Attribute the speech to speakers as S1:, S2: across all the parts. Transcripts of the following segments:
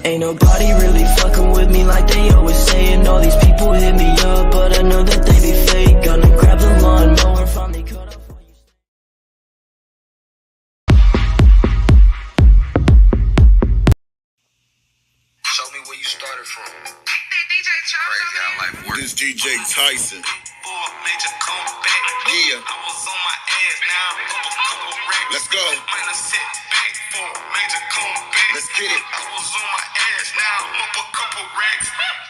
S1: Ain't nobody really fucking with me like they always saying. All these people hit me up, but I know that they be fake. Gonna grab the lawnmower, finally cut off all you.
S2: Show me where you started from.
S3: DJ
S2: Crazy how life works.
S4: This DJ Tyson.
S3: Major comeback.
S4: Yeah.
S3: I was on my ass, now I'm up a couple racks.
S4: Let's go.
S3: Man, I sit back for a major comeback.
S4: Let's get it.
S3: I was on my ass, now I'm up a couple racks.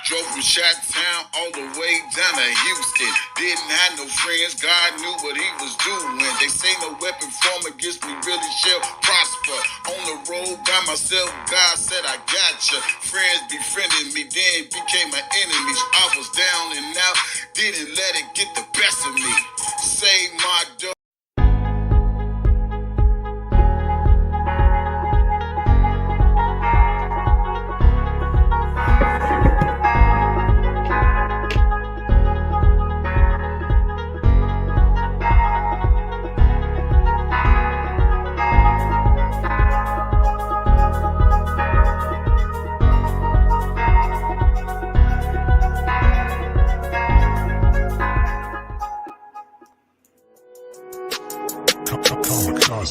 S4: Drove from Chi-Town all the way down to Houston. Didn't have no friends, God knew what he was doing. They say no weapon formed against me really shall prosper. On the road by myself, God said I gotcha. Friends befriended me, then became my enemies. I was down and out, didn't let it get the best of me. Save my dough.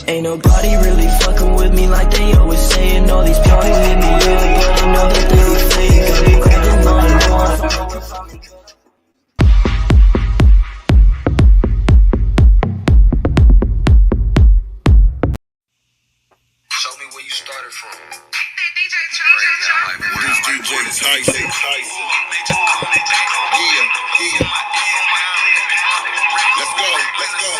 S1: Ain't nobody really fucking with me like they always saying. All these people hit me up, but I know that they be fake. Gonna grab the lawnmower.
S2: Show me where you started from.
S3: DJ
S2: Crazy how life works.
S4: This DJ Tyson.
S3: Major comeback.
S4: Yeah.
S3: On my ass, now I'm up a couple racks.
S4: Let's go. Let's go.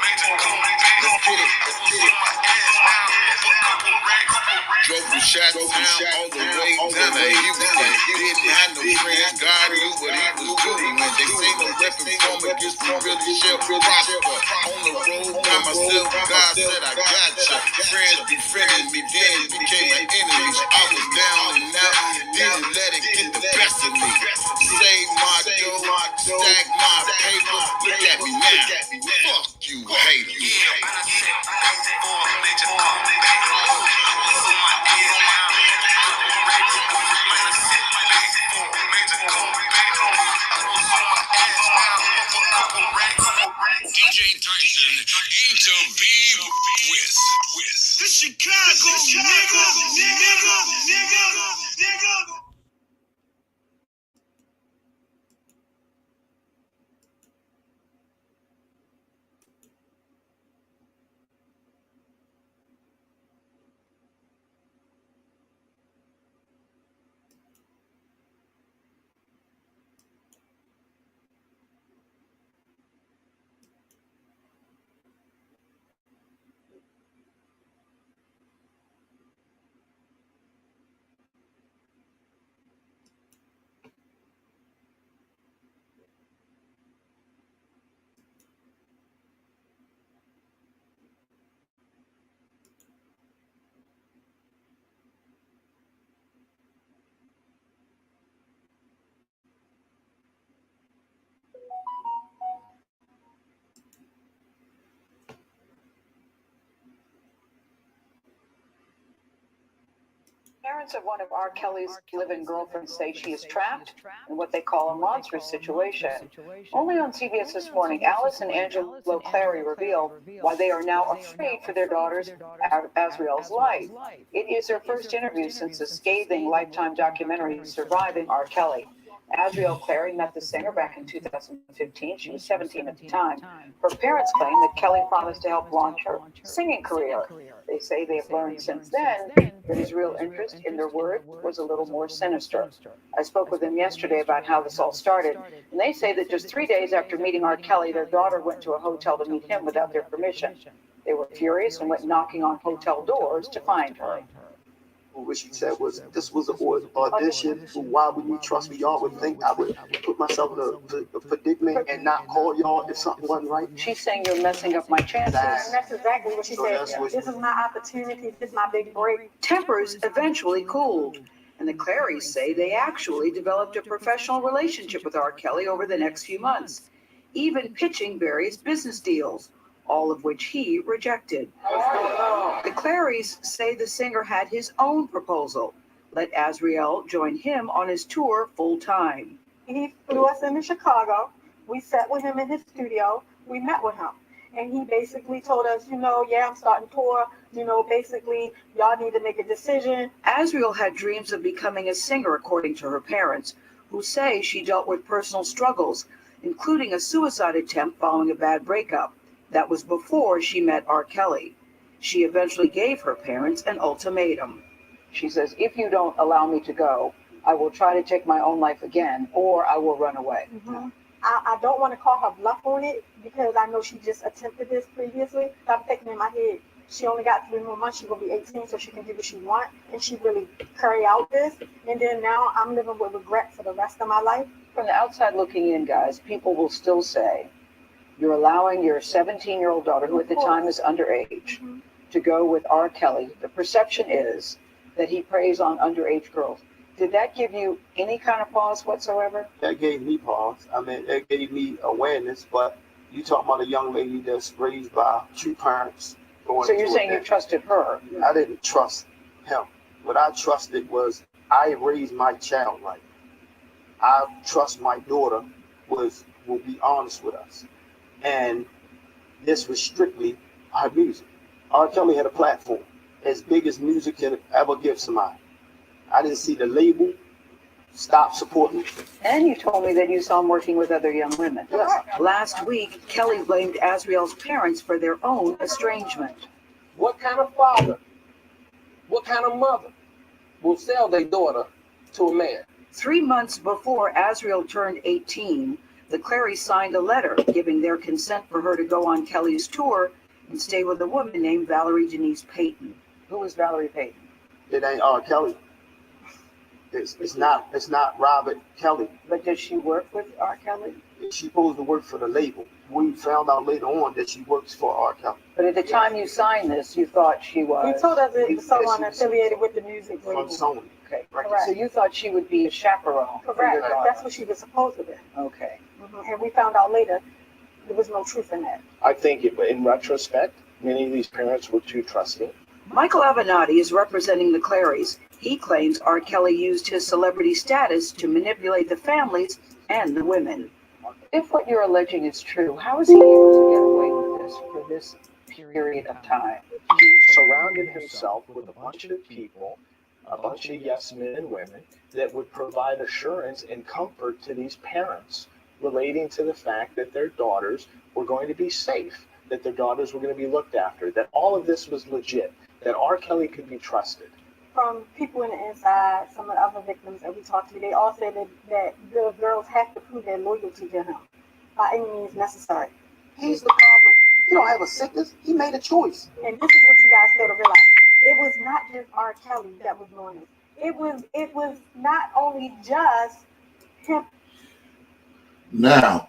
S3: Major comeback.
S4: Let's get it.
S3: I was on my ass, now I'm up a couple racks.
S4: Drove from Chi-Town all the way down to Houston. Didn't have no friends, God knew what he was doing. They say no weapon formed against me really shall prosper. On the road by myself, God said I gotcha. Friends befriended me, then became my enemies. I was down and out, didn't let it get the best of me. Save my dough, stack my paper. Look at me now. Fuck you, haters.
S3: Yeah, I sit back for a major comeback. I was on my ass, now I'm up a couple racks. Man, I sit back for a major comeback. I was on my ass, now I'm up a couple racks.
S5: DJ Tyson ain't to be with.
S6: The Chicago nigga.
S7: Parents of one of R.Kelly's live-in girlfriends say she is trapped in what they call a monstrous situation. Only on CBS This Morning, Alice and Angelo Clary reveal why they are now afraid for their daughter's, Azriel's, life. It is their first interview since the scathing Lifetime documentary Surviving R.Kelly. Azriel Clary met the singer back in 2015. She was 17 at the time. Her parents claim that Kelly promised to help launch her singing career. They say they have learned since then that his real interest in their work was a little more sinister. I spoke with them yesterday about how this all started, and they say that just 3 days after meeting R. Kelly, their daughter went to a hotel to meet him without their permission. They were furious and went knocking on hotel doors to find her.
S8: What she said was, this was an audition. Why would you trust me? Y'all would think I would put myself in a predicament and not call y'all if something wasn't right.
S7: She's saying you're messing up my chances.
S9: And that's exactly what she said. This is my opportunity. This is my big break.
S7: Tempers eventually cooled, and the Clarys say they actually developed a professional relationship with R. Kelly over the next few months, even pitching various business deals, all of which he rejected. The Clarys say the singer had his own proposal. Let Azriel join him on his tour full-time.
S9: He flew us into Chicago. We sat with him in his studio. We met with him. And he basically told us, yeah, I'm starting tour. Basically, y'all need to make a decision.
S7: Azriel had dreams of becoming a singer, according to her parents, who say she dealt with personal struggles, including a suicide attempt following a bad breakup. That was before she met R.Kelly. She eventually gave her parents an ultimatum. She says, if you don't allow me to go, I will try to take my own life again, or I will run away.
S9: Mm-hmm. I don't want to call her bluff on it because I know she just attempted this previously. I'm thinking in my head, she only got 3 more months. She's going to be 18, so she can do what she wants. And she really carry out this. And then now I'm living with regret for the rest of my life.
S7: From the outside looking in, guys, people will still say, you're allowing your 17-year-old daughter, who at the time is underage, to go with R.Kelly. The perception is that he preys on underage girls. Did that give you any kind of pause whatsoever?
S8: That gave me pause. I mean, it gave me awareness, but you talking about a young lady that's raised by 2 parents.
S7: So you're saying you trusted her?
S8: I didn't trust him. What I trusted was I raised my child right. I trust my daughter will be honest with us. And this was strictly her music. R.Kelly had a platform as big as music can ever give somebody. I didn't see the label stop supporting.
S7: And you told me that you saw him working with other young women.
S8: Yes.
S7: Last week, Kelly blamed Azriel's parents for their own estrangement.
S10: What kind of father, what kind of mother will sell their daughter to a man?
S7: 3 months before Azriel turned 18, the Clarys signed a letter giving their consent for her to go on Kelly's tour and stay with a woman named Valerie Denise Payton. Who was Valerie Payton?
S8: It ain't R.Kelly. It's not Robert Kelly.
S7: But does she work with R.Kelly?
S8: She's supposed to work for the label. We found out later on that she works for R.Kelly.
S7: But at the time you signed this, you thought she was.
S9: He told us it was someone affiliated with the music label.
S8: From Sony.
S7: Okay,
S9: Correct.
S7: So you thought she would be a chaperone.
S9: Correct. That's what she was supposed to be.
S7: Okay.
S9: And we found out later there was no truth in that.
S10: I think in retrospect, many of these parents were too trusting.
S7: Michael Avenatti is representing the Clarys. He claims R. Kelly used his celebrity status to manipulate the families and the women. If what you're alleging is true, how is he able to get away with this for this period of time?
S10: He surrounded himself with a bunch of people, a bunch of yes men and women that would provide assurance and comfort to these parents relating to the fact that their daughters were going to be safe, that their daughters were going to be looked after, that all of this was legit, that R. Kelly could be trusted.
S9: From people in the inside, some of the other victims that we talked to, they all said that the girls have to prove their loyalty to him by any means necessary.
S8: He's the problem. He don't have a sickness. He made a choice.
S9: And this is what you guys fail to realize. It was not just R. Kelly that was doing this. It was not only just him.
S4: Now,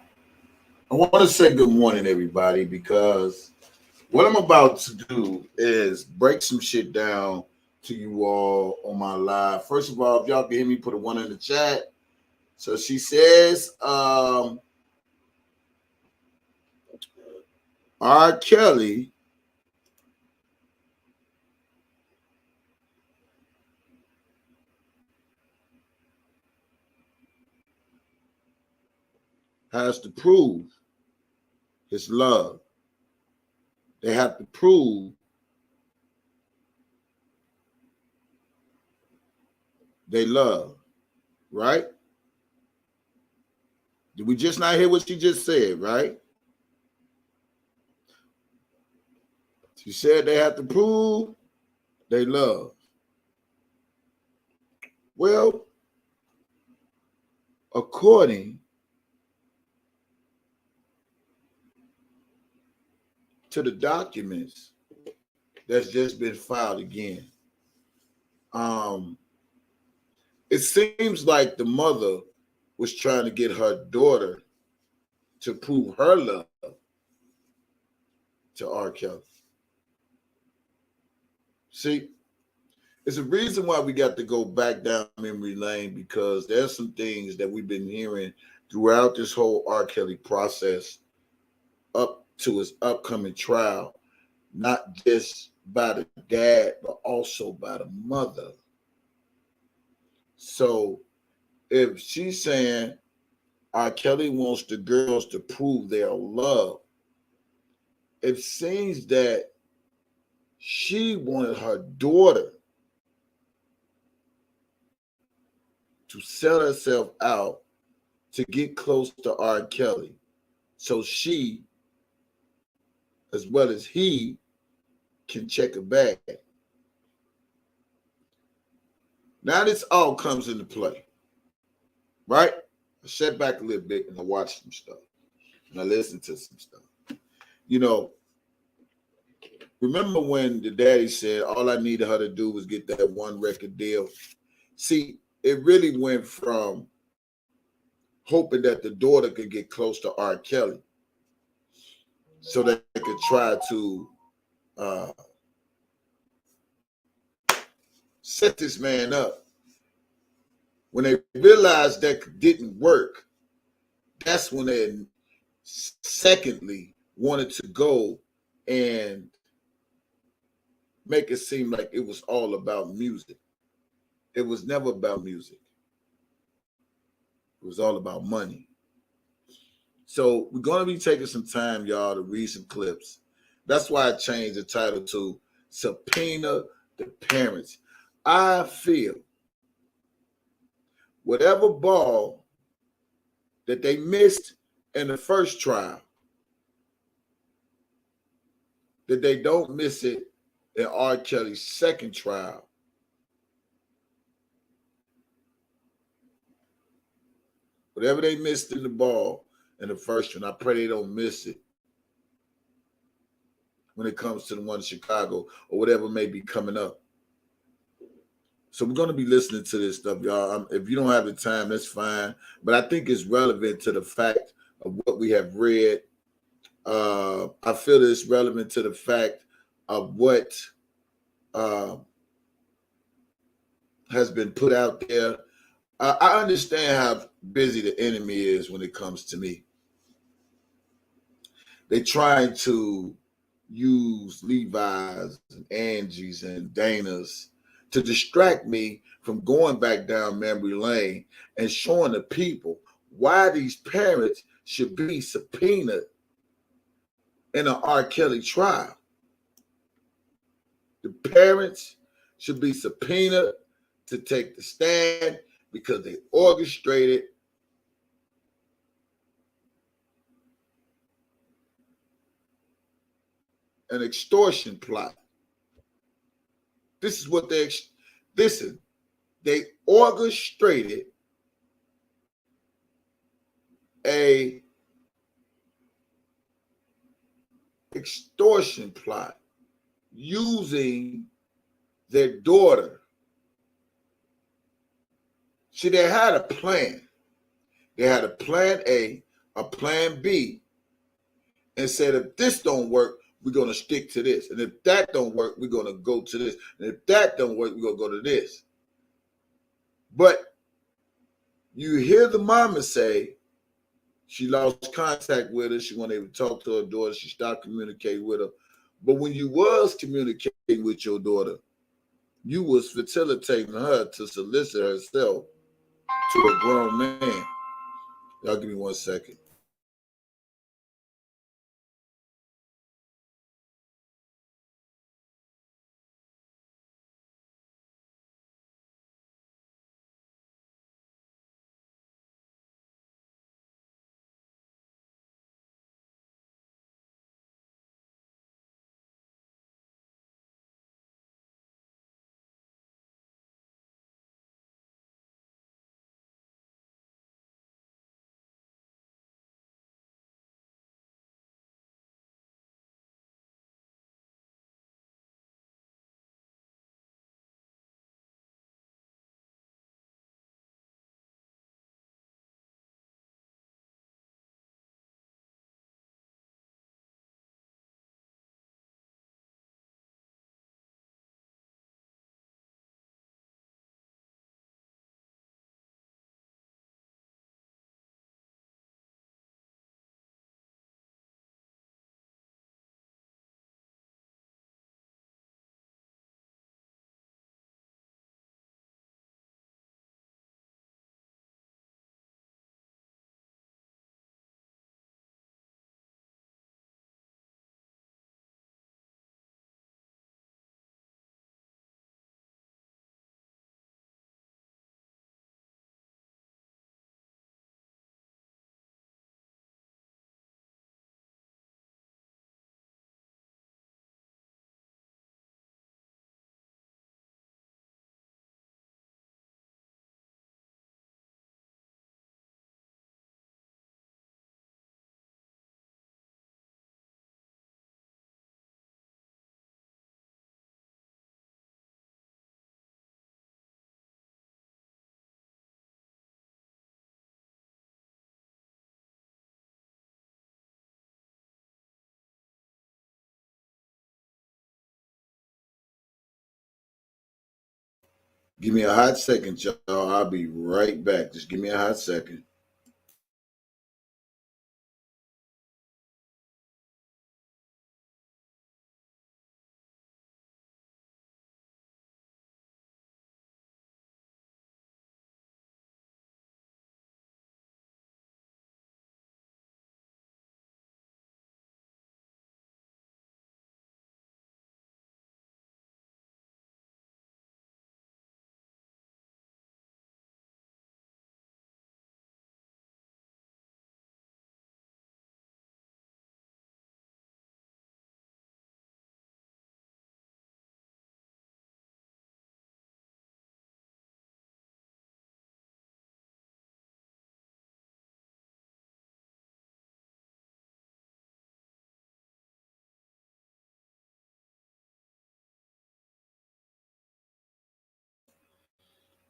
S4: I want to say good morning, everybody, because what I'm about to do is break some shit down to you all on my live. First of all, if y'all can hear me, put a 1 in the chat. So she says, R. Kelly has to prove his love. They have to prove they love, right? Did we just not hear what she just said, right? She said they have to prove they love. Well, according to the documents that's just been filed again, it seems like the mother was trying to get her daughter to prove her love to R. Kelly. See, it's a reason why we got to go back down memory lane, because there's some things that we've been hearing throughout this whole R. Kelly process up to his upcoming trial, not just by the dad, but also by the mother. So if she's saying R. Kelly wants the girls to prove their love, it seems that she wanted her daughter to sell herself out to get close to R. Kelly so she, as well as he, can check her bag. Now this all comes into play, right? I sat back a little bit and I watched some stuff and I listened to some stuff. You know, remember when the daddy said all I needed her to do was get that one record deal? See, it really went from hoping that the daughter could get close to R. Kelly so that they could try to set this man up. When they realized that didn't work, that's when they secondly wanted to go and make it seem like it was all about music. It was never about music. It was all about money. So we're going to be taking some time, y'all, to read some clips. That's why I changed the title to Subpoena the Parents. I feel whatever ball that they missed in the first trial, that they don't miss it in R. Kelly's second trial. Whatever they missed in the ball in the first one, I pray they don't miss it when it comes to the one in Chicago or whatever may be coming up. So we're going to be listening to this stuff, y'all. If you don't have the time, that's fine. But I think it's relevant to the fact of what we have read. I feel it's relevant to the fact of what has been put out there. I understand how busy the enemy is when it comes to me. They trying to use Levi's and Angie's and Dana's to distract me from going back down memory lane and showing the people why these parents should be subpoenaed in an R. Kelly trial. The parents should be subpoenaed to take the stand because they orchestrated an extortion plot. This is what they orchestrated a extortion plot using their daughter. See, they had a plan. They had a plan A, a plan B, and said if this don't work, we're going to stick to this. And if that don't work, we're going to go to this. And if that don't work, we're going to go to this. But you hear the mama say she lost contact with her. She wasn't able to talk to her daughter. She stopped communicating with her. But when you was communicating with your daughter, you was facilitating her to solicit herself to a grown man. Y'all give me 1 second. Give me a hot second, y'all. I'll be right back. Just give me a hot second.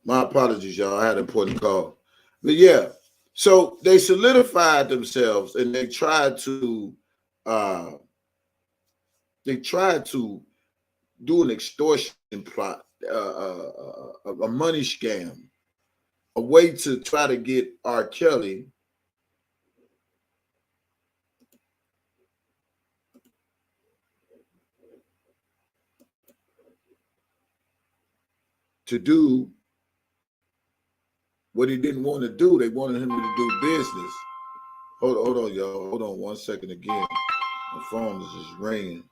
S4: My apologies, y'all. I had an important call. But yeah, so they solidified themselves and uh they tried to do an extortion plot, a money scam, a way to try to get R. Kelly to do what he didn't want to do. They wanted him to do business. Hold on, y'all. Hold on 1 second again. My phone is just ringing.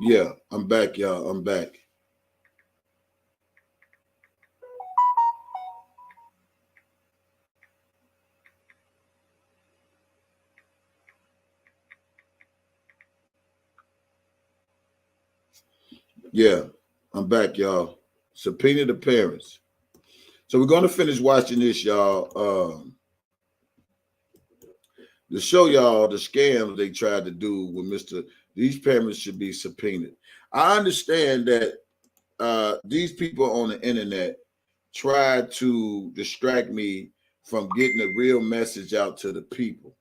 S4: Yeah, I'm back, y'all. I'm back. Yeah, I'm back, y'all. Subpoena the parents. So we're going to finish watching this, y'all. To show y'all the scams they tried to do with Mr. These parents should be subpoenaed. I understand that these people on the internet try to distract me from getting a real message out to the people.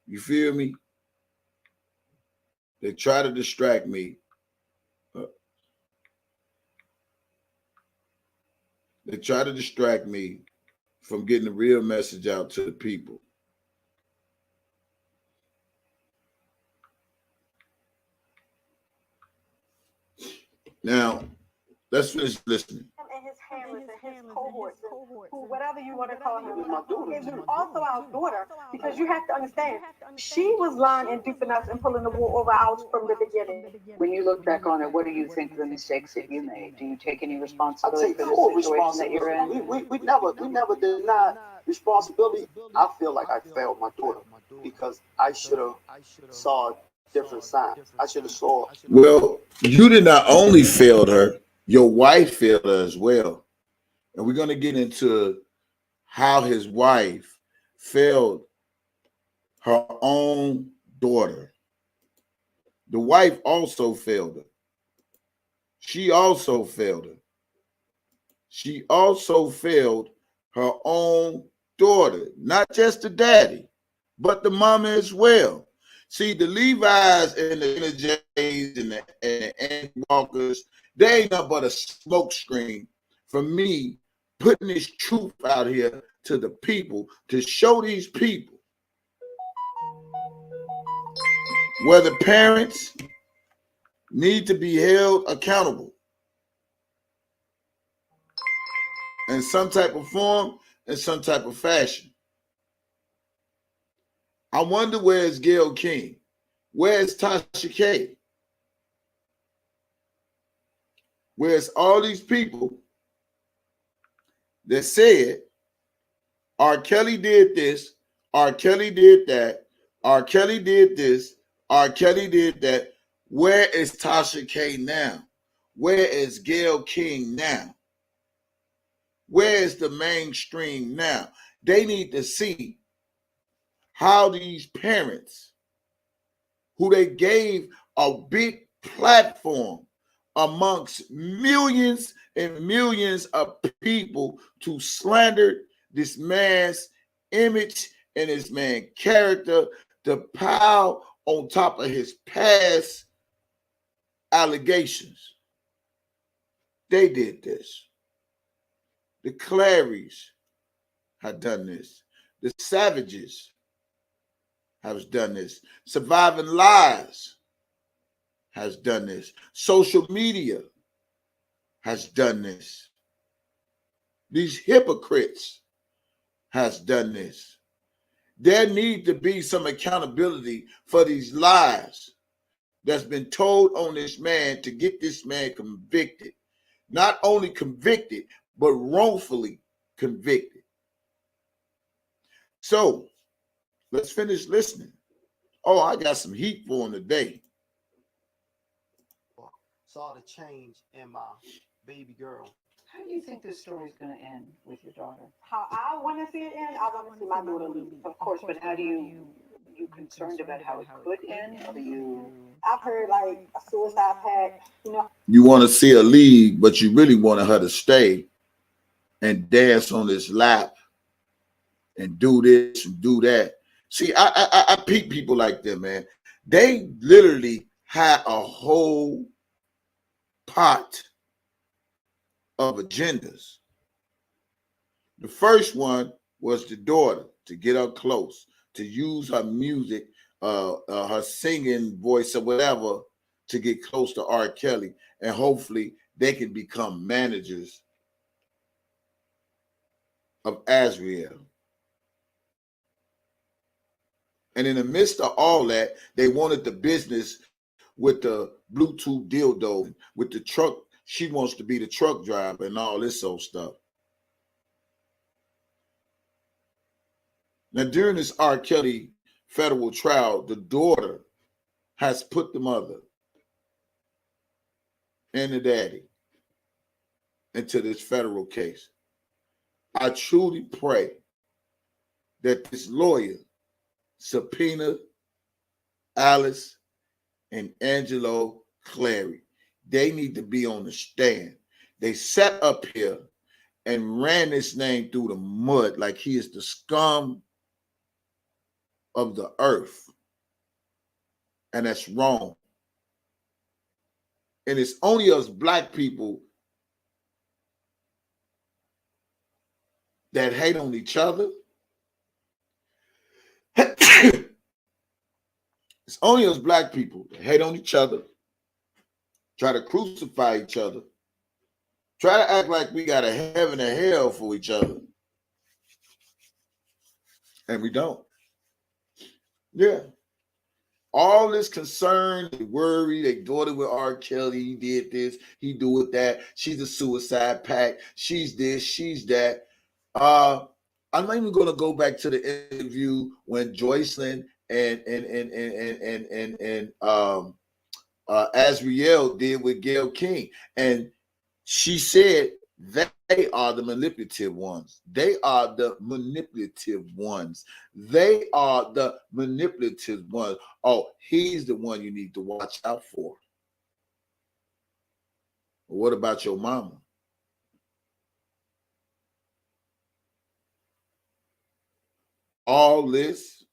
S4: You feel me? They try to distract me. They try to distract me from getting a real message out to the people. Now, let's finish listening.
S9: And his handlers and his cohorts and who, whatever you want to call him, it was also our daughter, because you have to understand, she was lying and duping us and pulling the wool over our eyes from the beginning.
S7: When you look back on it, what do you think of the mistakes that you made? Do you take any
S8: I
S7: responsibility
S8: take
S7: for
S8: full
S7: the situation that you're in?
S8: responsibility. We never denied responsibility. I feel like I failed my daughter because I should have saw different signs. I should have saw.
S4: Well, you did not only failed her, your wife failed her as well. And we're going to get into how his wife failed her own daughter. The wife also failed her. she also failed her. She also failed her own daughter, not just the daddy, but the mama as well. See, the Levi's and the Jays and the Andy Walkers, they ain't nothing but a smoke screen for me putting this truth out here to the people to show these people where the parents need to be held accountable in some type of form, in some type of fashion. I wonder where's Gayle King? Where's Tasha K? Where's all these people that said R. Kelly did this, R. Kelly did that, R. Kelly did this, R. Kelly did that. Where is Tasha K now? Where is Gayle King now? Where is the mainstream now? They need to see how these parents, who they gave a big platform amongst millions and millions of people to slander this man's image and his man's character, to pile on top of his past allegations. They did this. The Clarys have done this. The Savages have done this. Surviving Lies has done this. Social media has done this. These hypocrites has done this. There need to be some accountability for these lies that's been told on this man to get this man convicted. Not only convicted, but wrongfully convicted. So let's finish listening. Oh, I got some heat for him today.
S8: Saw the change in my baby girl.
S7: How do you think this story is going to end with your daughter?
S9: How I want to see it end, I want to see my daughter leave.
S7: Of course, but how do you concerned about how it could end? Or you?
S9: I've heard like a suicide pact, you know.
S4: You want to see her leave, but you really wanted her to stay and dance on his lap and do this and do that. See, I peep people like them, man. They literally had a whole pot of agendas. The first one was the daughter, to get her close, to use her music, her singing voice or whatever, to get close to R. Kelly, and hopefully they can become managers of Azriel. And in the midst of all that, they wanted the business with the Bluetooth dildo, with the truck. She wants to be the truck driver and all this old stuff. Now, during this R. Kelly federal trial, the daughter has put the mother and the daddy into this federal case. I truly pray that this lawyer, Subpoena, Alice, and Angelo Clary, they need to be on the stand. They sat up here and ran this name through the mud like he is the scum of the earth. And that's wrong. And it's only us black people that hate on each other. It's only us black people that hate on each other, try to crucify each other, try to act like we got a heaven and hell for each other. And we don't. Yeah. All this concern and worry, they daughter with R. Kelly, he did this, he do it that, she's a suicide pact, she's this, she's that. I'm not even gonna go back to the interview when Joycelyn and Azriel did with Gayle King. And she said they are the manipulative ones. They are the manipulative ones. They are the manipulative ones. Oh, he's the one you need to watch out for. Or what about your mama? All this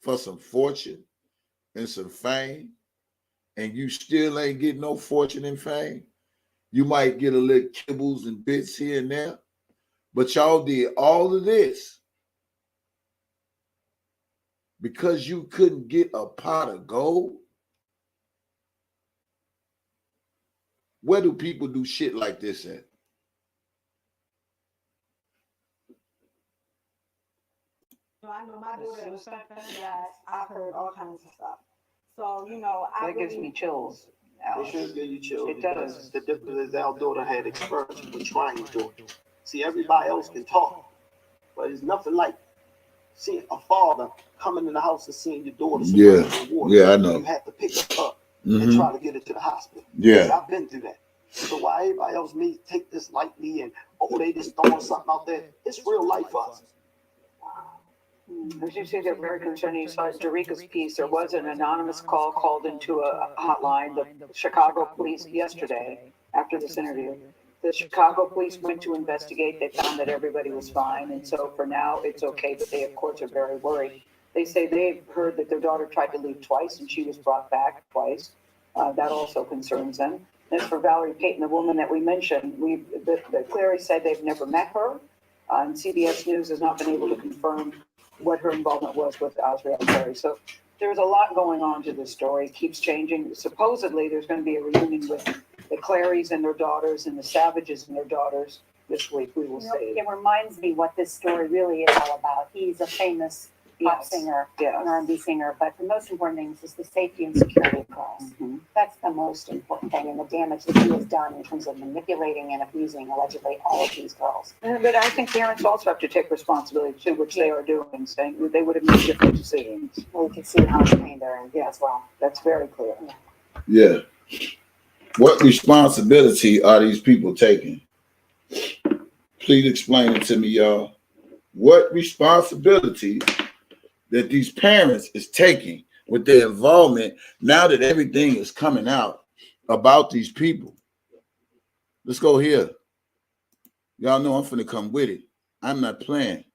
S4: for some fortune and some fame, and you still ain't getting no fortune and fame. You might get a little kibbles and bits here and there, but y'all did all of this because you couldn't get a pot of gold. Where do people do shit like this at?
S9: I know my daughter was guys. I've heard all kinds of stuff. So, you know,
S7: That gives me chills.
S8: It should give you children.
S7: It does.
S8: The difference is our daughter had experience with trying to do it. See, everybody else can talk, but it's nothing like seeing a father coming in the house and seeing your daughter.
S4: Yeah, I know.
S8: You have to pick her up and try to get her to the hospital.
S4: Yeah.
S8: See, I've been through that. So why everybody else may take this lightly and, oh, they just throwing something out there, it's real life for us.
S7: As you say, they're very concerning. You saw Derica's piece. There was an anonymous call called into a hotline. The Chicago police yesterday, after this interview, the Chicago police went to investigate. They found that everybody was fine. And so for now, it's okay. But they, of course, are very worried. They say they've heard that their daughter tried to leave twice and she was brought back twice. That also concerns them. As for Valerie Payton, the woman that we mentioned, the Clary said they've never met her. And CBS News has not been able to confirm what her involvement was with R.Kelly. So there's a lot going on to this story. It keeps changing. Supposedly, there's going to be a reunion with the Clarys and their daughters and the Savages and their daughters this week. We will see.
S11: It reminds me what this story really is all about. He's a famous pop singer, an R&B singer, but the most important thing is the safety and security of girls. That's the most important thing, and the damage that he has done in terms of manipulating and abusing, allegedly, all of these girls.
S7: But I think parents also have to take responsibility too, which they are doing, saying they would have made different decisions.
S11: We can see how much pain they're in as well.
S7: That's very clear.
S4: Yeah. What responsibility are these people taking? Please explain it to me, y'all. What responsibility that these parents is taking with their involvement now that everything is coming out about these people? Let's go here. Y'all know I'm finna come with it. I'm not playing.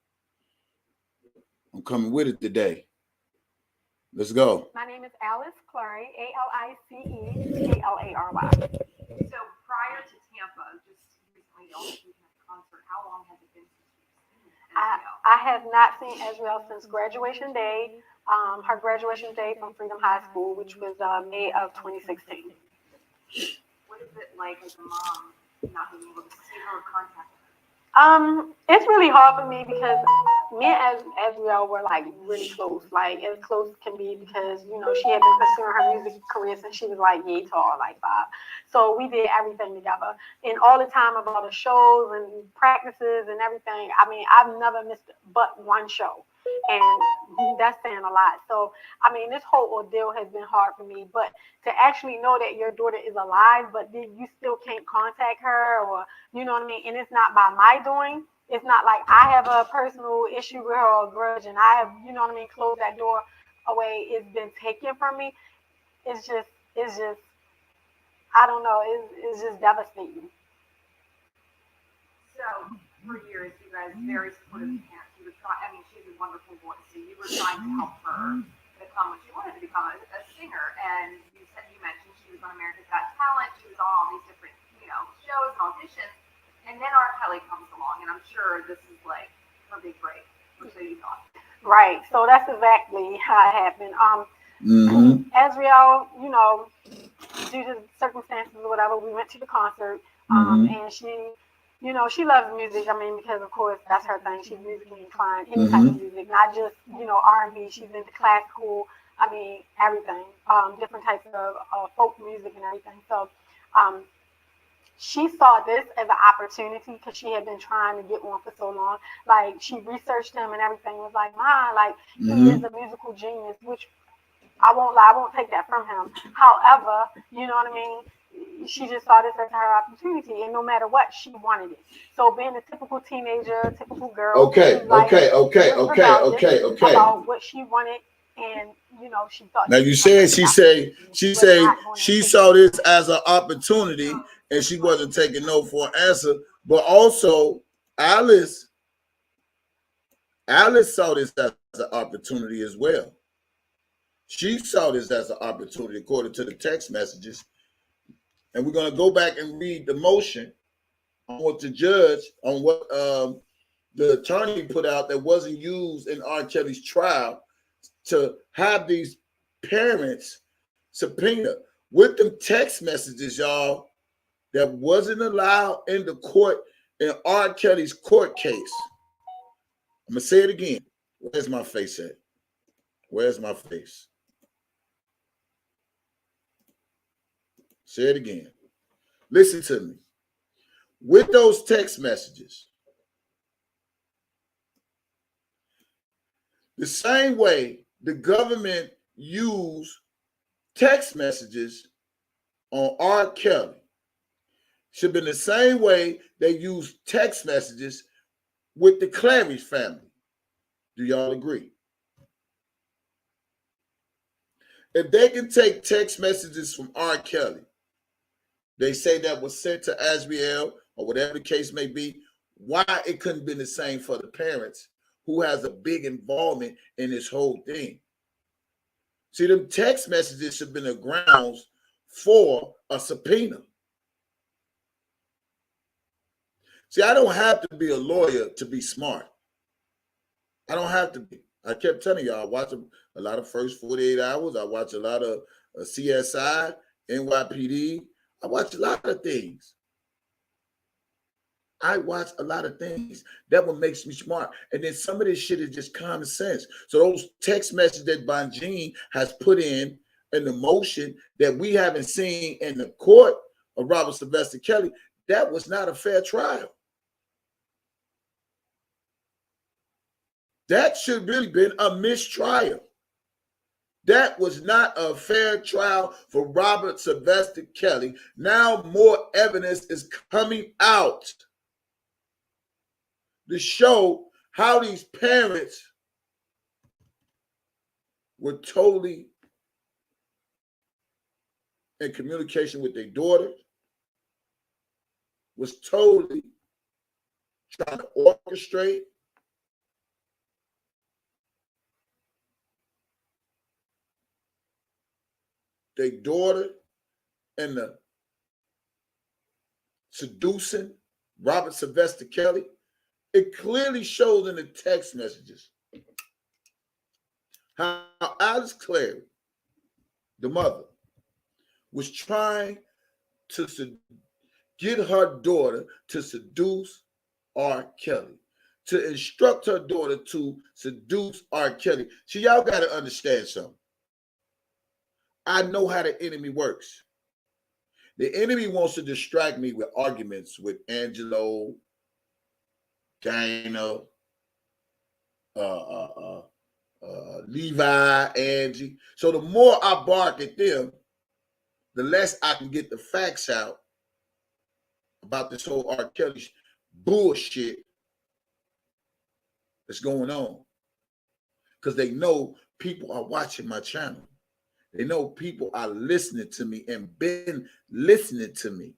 S4: I'm coming with it today. Let's go.
S9: My name is Alice Clary, ALICE CLARY.
S12: So prior to Tampa, just recently, y'all had a concert. How long has it been since you've seen
S9: I have not seen Israel since graduation day, her graduation day from Freedom High School, which was May of 2016.
S12: What is it like as a mom not being able to see her or contact her?
S9: It's really hard for me because me and Israel were like really close, like as close as can be, because you know she had been pursuing her music career since she was like yay tall, like 5. So we did everything together, and all the time of all the shows and practices and everything. I mean, I've never missed but one show, and that's saying a lot. So I mean, this whole ordeal has been hard for me. But to actually know that your daughter is alive, but then you still can't contact her, or you know what I mean, and it's not by my doing. It's not like I have a personal issue with her or a grudge, and I have, you know what I mean, closed that door away. It's been taken from me. It's just, I don't know. It's just devastating.
S12: So for years, you guys very supportive parents. You were trying. I mean, she's a wonderful voice. So you were trying to help her become what she wanted to become, a singer. And you mentioned she was on America's Got Talent. She was on all these different, shows and auditions. And then R.Kelly comes along, and I'm sure this is like her big break. Or so you thought.
S9: Right. So that's exactly how it happened. Azriel, due to circumstances or whatever, we went to the concert. And she, she loves music. I mean, because of course that's her thing. She's musically inclined, any type of music, not just R&B. She's into classical. I mean, everything. Different types of folk music and everything. So, she saw this as an opportunity because she had been trying to get one for so long. Like, she researched him and everything. Was like, Mom, like, he is a musical genius, which I won't lie, I won't take that from him. However, you know what I mean? She just saw this as her opportunity, and no matter what, she wanted it. So being a typical teenager, typical girl.
S4: Okay.
S9: About what she wanted, and she thought.
S4: Now you said she saw this as an opportunity, and she wasn't taking no for an answer. But also, Alice saw this as an opportunity as well. She saw this as an opportunity, according to the text messages. And we're going to go back and read the motion on what the judge, on what the attorney put out that wasn't used in R. Kelly's trial to have these parents subpoena with them text messages, y'all, that wasn't allowed in the court in R. Kelly's court case. I'm going to say it again. Where's my face at? Where's my face? Say it again. Listen to me. With those text messages, the same way the government used text messages on R. Kelly should have been the same way they used text messages with the Clary family. Do y'all agree? If they can take text messages from R. Kelly, they say that was sent to Azriel or whatever the case may be, why it couldn't be the same for the parents who has a big involvement in this whole thing? See, them text messages should have been the grounds for a subpoena. See, I don't have to be a lawyer to be smart. I don't have to be. I kept telling y'all, I watch a lot of First 48 Hours. I watch a lot of CSI, NYPD. I watch a lot of things. I watch a lot of things. That what makes me smart. And then some of this shit is just common sense. So those text messages that Bonjean has put in the motion that we haven't seen in the court of Robert Sylvester Kelly, that was not a fair trial. That should really been a mistrial. That was not a fair trial for Robert Sylvester Kelly. Now more evidence is coming out to show how these parents were totally in communication with their daughter, was totally trying to orchestrate their daughter and the seducing Robert Sylvester Kelly. It clearly shows in the text messages how Alice Clary, the mother, was trying to get her daughter to seduce R. Kelly, to instruct her daughter to seduce R. Kelly. See, y'all got to understand something. I know how the enemy works. The enemy wants to distract me with arguments with Angelo, Dana, Levi, Angie. So the more I bark at them, the less I can get the facts out about this whole R. Kelly bullshit that's going on. Because they know people are watching my channel. They know people are listening to me and been listening to me.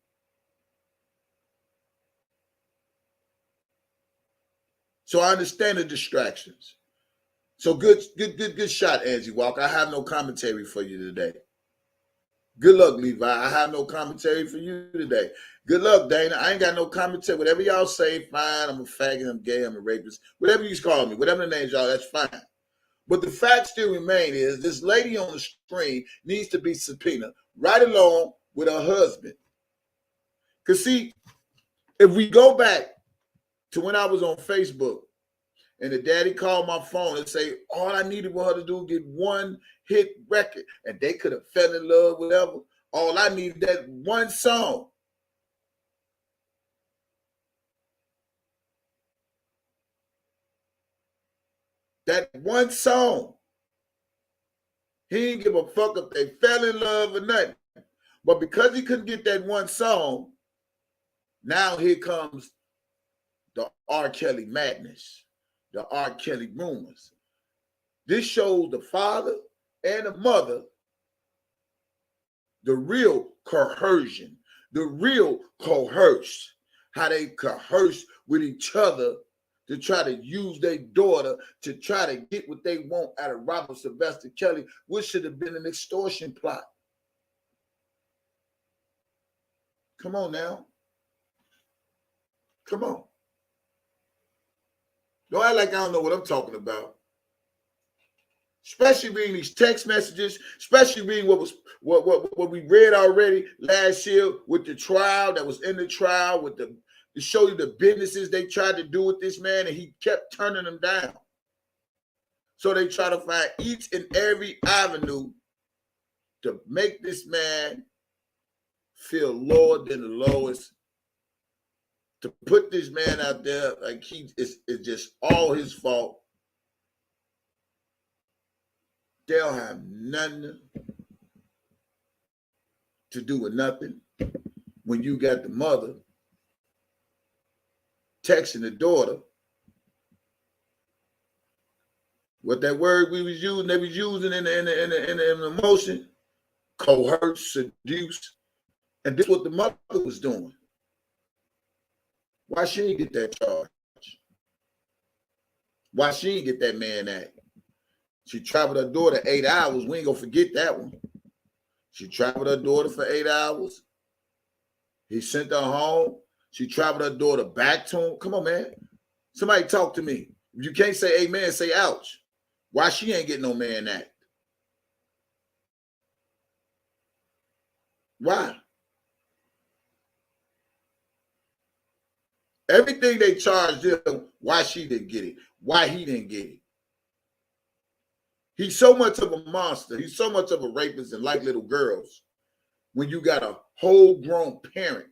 S4: So I understand the distractions. So good shot, Angie Walker. I have no commentary for you today. Good luck, Levi. I have no commentary for you today. Good luck, Dana. I ain't got no commentary. Whatever y'all say, fine. I'm a faggot, I'm gay, I'm a rapist. Whatever you call me, whatever the names y'all, that's fine. But the fact still remain is this lady on the screen needs to be subpoenaed right along with her husband. Because see, if we go back to when I was on Facebook and the daddy called my phone and say, all I needed for her to do was get one hit record and they could have fell in love, whatever. All I needed that one song. That one song. He didn't give a fuck if they fell in love or nothing. But because he couldn't get that one song, now here comes the R. Kelly madness, the R. Kelly rumors. This shows the father and the mother the real coercion, The real coerce, how they coerce with each other to try to use their daughter to try to get what they want out of Robert Sylvester Kelly, which should have been an extortion plot. Come on now. Come on. Don't act like I don't know what I'm talking about. Especially reading these text messages, especially reading what we read already last year with the trial that was in the trial, with to show you the businesses they tried to do with this man, and he kept turning them down. So they try to find each and every avenue to make this man feel lower than the lowest, to put this man out there like it's just all his fault. They don't have nothing to do with nothing when you got the mother texting the daughter. What that word we was using, they was using in the emotion, coerce, seduce. And this is what the mother was doing. Why she didn't get that charge? Why she didn't get that man act? She traveled her daughter 8 hours. We ain't gonna forget that one. She traveled her daughter for 8 hours. He sent her home. She traveled her daughter back to him. Come on, man. Somebody talk to me. If you can't say amen, say ouch. Why she ain't getting no man act? Why? Everything they charged him, why she didn't get it? Why he didn't get it? He's so much of a monster. He's so much of a rapist and like little girls. When you got a whole grown parent,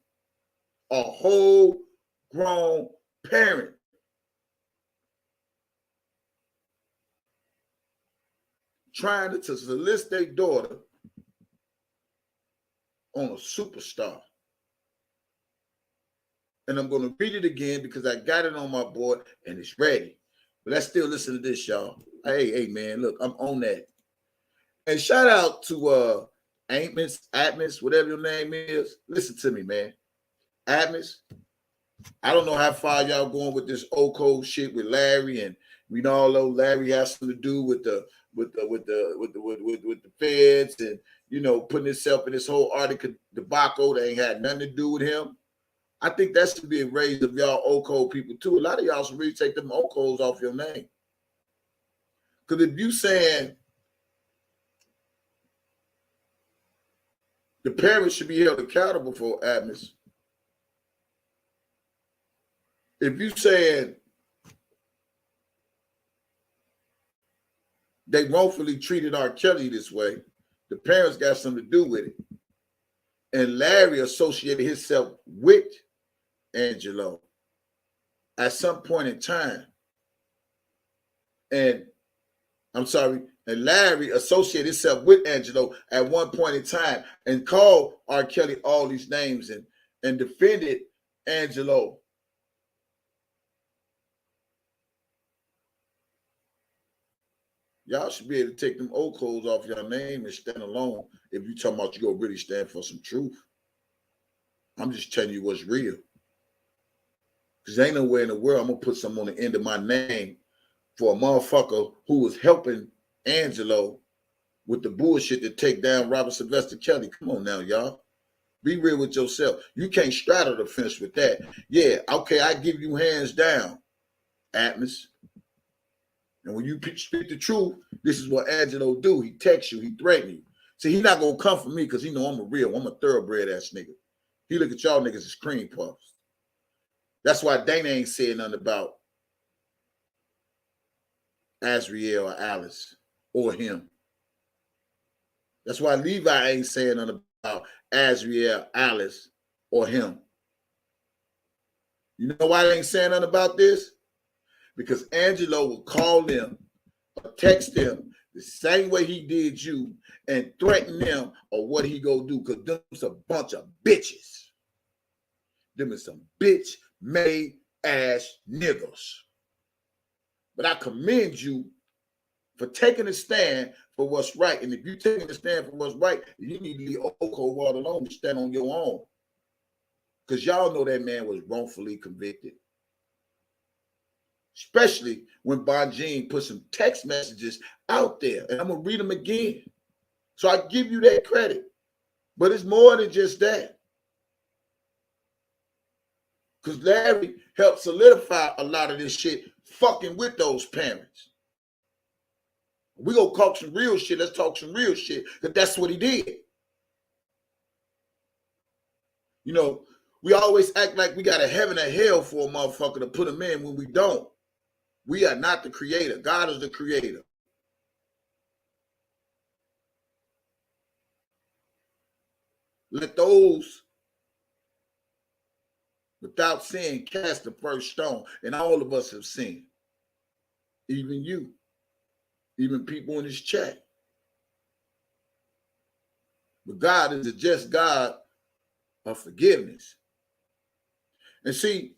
S4: trying to solicit their daughter on a superstar. And I'm going to read it again because I got it on my board and it's ready. But let's still listen to this, y'all. Hey, man, look, I'm on that. And shout out to Atmos, whatever your name is. Listen to me, man. Atmos, I don't know how far y'all going with this OCO shit with Larry, and we know all know Larry has something to do with the feds, and you know, putting himself in this whole article debacle that ain't had nothing to do with him. I think that should be a raise of y'all OCO people too. A lot of y'all should really take them OCOs off your name. Because if you saying the parents should be held accountable for Atmos, if you saying they wrongfully treated R.Kelly this way, the parents got something to do with it. And Larry associated himself with Angelo at some point in time. And Larry associated himself with Angelo at one point in time and called R.Kelly all these names and defended Angelo. Y'all should be able to take them old clothes off your name and stand alone if you talking about you gonna really stand for some truth. I'm just telling you what's real. Because ain't no way in the world I'm gonna put something on the end of my name for a motherfucker who was helping Angelo with the bullshit to take down Robert Sylvester Kelly. Come on now, y'all. Be real with yourself. You can't straddle the fence with that. Yeah, okay, I give you hands down, Atmos. And when you speak the truth, this is what Angelo do. He texts you, he threatens you. See, he not gonna come for me because he know I'm a thoroughbred ass nigga. He look at y'all niggas as cream puffs. That's why Dana ain't saying nothing about Azriel or Alice or him. That's why Levi ain't saying nothing about Azriel, Alice, or him. You know why they ain't saying nothing about this? Because Angelo will call them or text them the same way he did you and threaten them or what he go do, because them's a bunch of bitches. Them is some bitch-made ass niggas. But I commend you for taking a stand for what's right. And if you're taking a stand for what's right, you need to leave OCO world alone and stand on your own. Because y'all know that man was wrongfully convicted. Especially when Bonjean put some text messages out there. And I'm going to read them again. So I give you that credit. But it's more than just that. Because Larry helped solidify a lot of this shit fucking with those parents. We gonna talk some real shit. Let's talk some real shit. Because that's what he did. You know, we always act like we got a heaven and hell for a motherfucker to put him in when we don't. We are not the creator. God is the creator. Let those without sin cast the first stone. And all of us have sinned. Even you. Even people in this chat. But God is a just God of forgiveness. And see,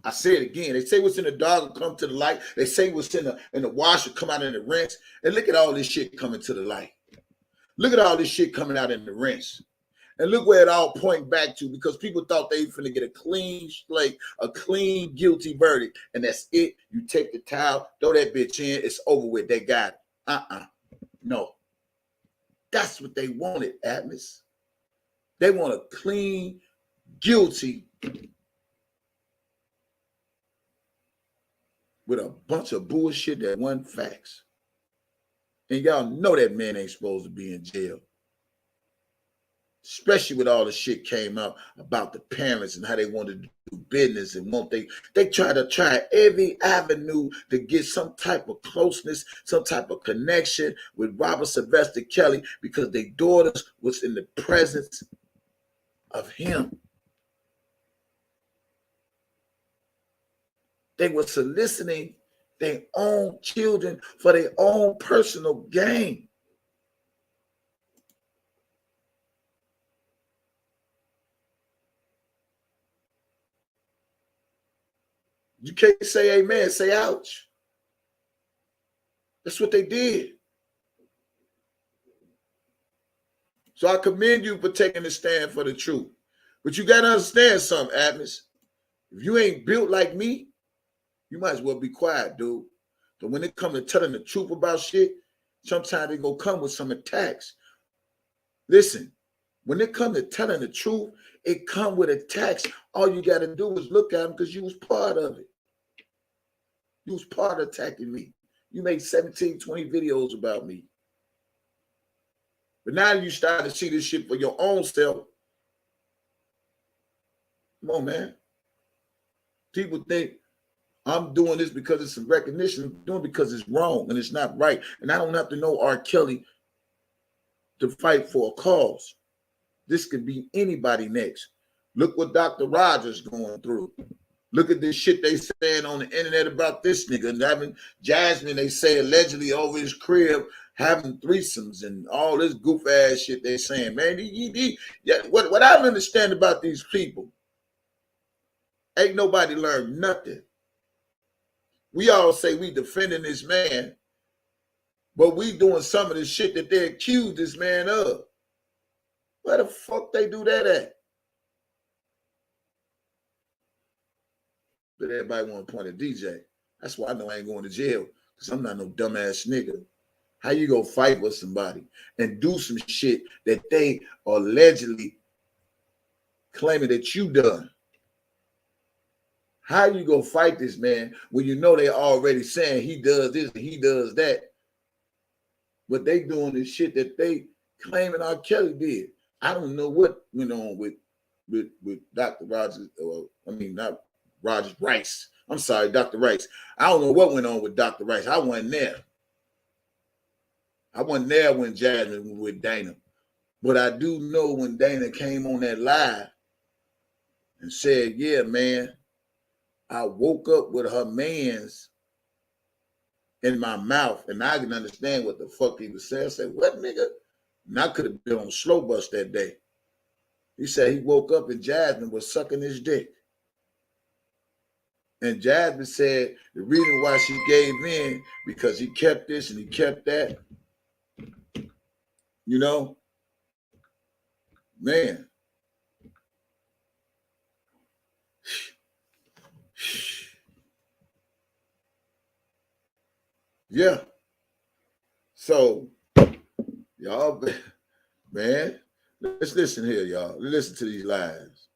S4: I say it again. They say what's in the dark will come to the light. They say what's in the wash will come out in the rinse. And look at all this shit coming to the light. Look at all this shit coming out in the rinse. And look where it all pointing back to, because people thought they were finna get a clean slate, a clean guilty verdict. And that's it. You take the towel, throw that bitch in, it's over with. They got it. No. That's what they wanted, Atmos. They want a clean, guilty with a bunch of bullshit that wasn't facts. And y'all know that man ain't supposed to be in jail. Especially with all the shit came out about the parents and how they wanted to do business and they try every avenue to get some type of closeness, some type of connection with Robert Sylvester Kelly because their daughters was in the presence of him. They were soliciting their own children for their own personal gain. You can't say amen, say ouch. That's what they did. So I commend you for taking a stand for the truth. But you got to understand something, Atmos. If you ain't built like me, you might as well be quiet, dude. But when it comes to telling the truth about shit, sometimes they gonna come with some attacks. Listen, when it comes to telling the truth, it come with attacks. All you got to do is look at them because you was part of it. You was part of attacking me. You made 17, 20 videos about me. But now you start to see this shit for your own self. Come on, man. People think I'm doing this because it's some recognition. I'm doing it because it's wrong and it's not right. And I don't have to know R.Kelly to fight for a cause. This could be anybody next. Look what Dr. Rogers going through. Look at this shit they saying on the internet about this nigga. And having Jasmine, they say, allegedly over his crib, having threesomes and all this goof ass shit they saying. Man, what I don't understand about these people, ain't nobody learned nothing. We all say we defending this man, but we doing some of the shit that they accused this man of. Where the fuck they do that at? But everybody want to point at DJ. That's why I know I ain't going to jail, because I'm not no dumbass nigga. How you go fight with somebody and do some shit that they are allegedly claiming that you done? How you go fight this man when you know they already saying he does this and he does that? But they doing this shit that they claiming R.Kelly did. I don't know what went on with Dr. Rogers, not Rogers Rice. I'm sorry, Dr. Rice. I don't know what went on with Dr. Rice. I wasn't there. I wasn't there when Jasmine was with Dana. But I do know when Dana came on that live and said, yeah, man, I woke up with her man's in my mouth, and I can understand what the fuck he was saying. I said, what, nigga? And I could have been on slow bus that day. He said he woke up and Jasmine was sucking his dick. And Jasmine said the reason why she gave in because he kept this and he kept that. You know? Man. Yeah. So, y'all, man, let's listen here, y'all. Listen to these lies.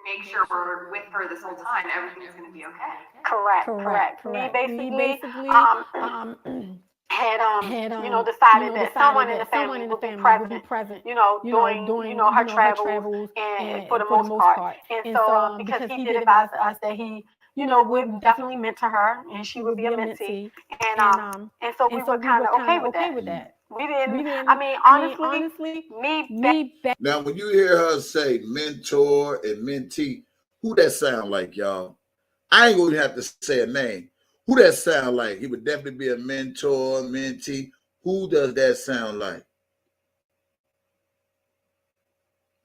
S12: Make sure we're with her this whole time. Everything's going to be okay.
S9: Correct. Me basically, had decided that someone in the family would be present, during her travels and for the most part. And so because he did advise us that he, would definitely mentor her and she would be a mentee. And so we were kind of okay with that. We didn't, I mean, honestly, me back.
S4: Now, when you hear her say mentor and mentee, who that sound like, y'all? I ain't gonna have to say a name. Who that sound like? He would definitely be a mentor, mentee. Who does that sound like?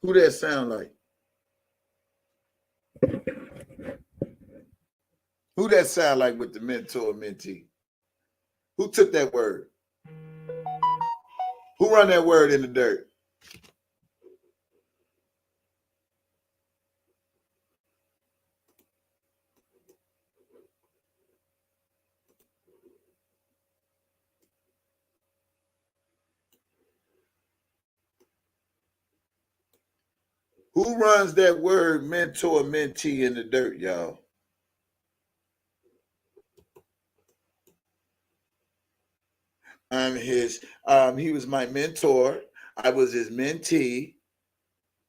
S4: Who that sound like? Who that sound like with the mentor, mentee? Who took that word? Who run that word in the dirt? Who runs that word mentor, mentee in the dirt, y'all? He was my mentor. I was his mentee.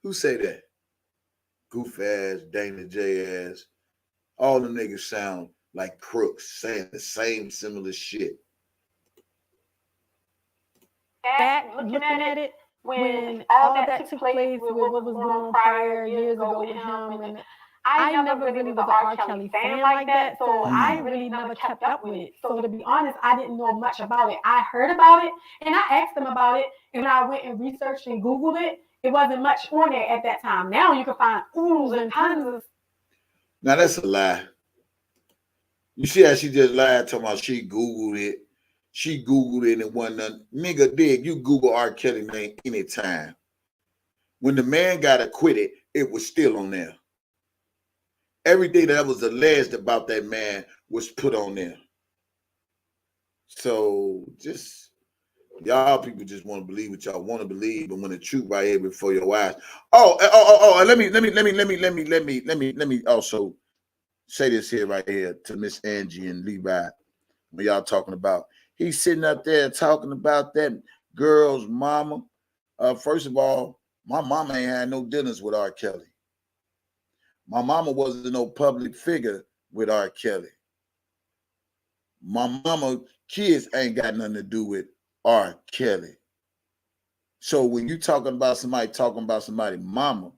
S4: Who say that? Goof ass, Dana J ass. All the niggas sound like crooks saying the same similar shit.
S9: Looking at it, when all that took place with what was going on prior years ago with him, and I never really was an R.Kelly fan like that, so I really never kept up with it. So to be honest, I didn't know much about it. I heard about it, and I asked him about it, and when I went and researched and Googled it, it wasn't much on there at that time. Now you can find oodles and tons of.
S4: Now that's a lie. You see how she just lied talking about she Googled it. She Googled it and it wasn't nothing. Nigga, dig, you Google R. Kelly name anytime. When the man got acquitted, it was still on there. Everything that was alleged about that man was put on there. So just y'all people just want to believe what y'all want to believe, but when the truth right here before your eyes. Oh, let me also say this here right here to Miss Angie and Levi. When y'all talking about he's sitting up there talking about that girl's mama. First of all, my mama ain't had no dealings with R. Kelly. My mama wasn't no public figure with R. Kelly. My mama kids ain't got nothing to do with R. Kelly. So when you talking about somebody mama,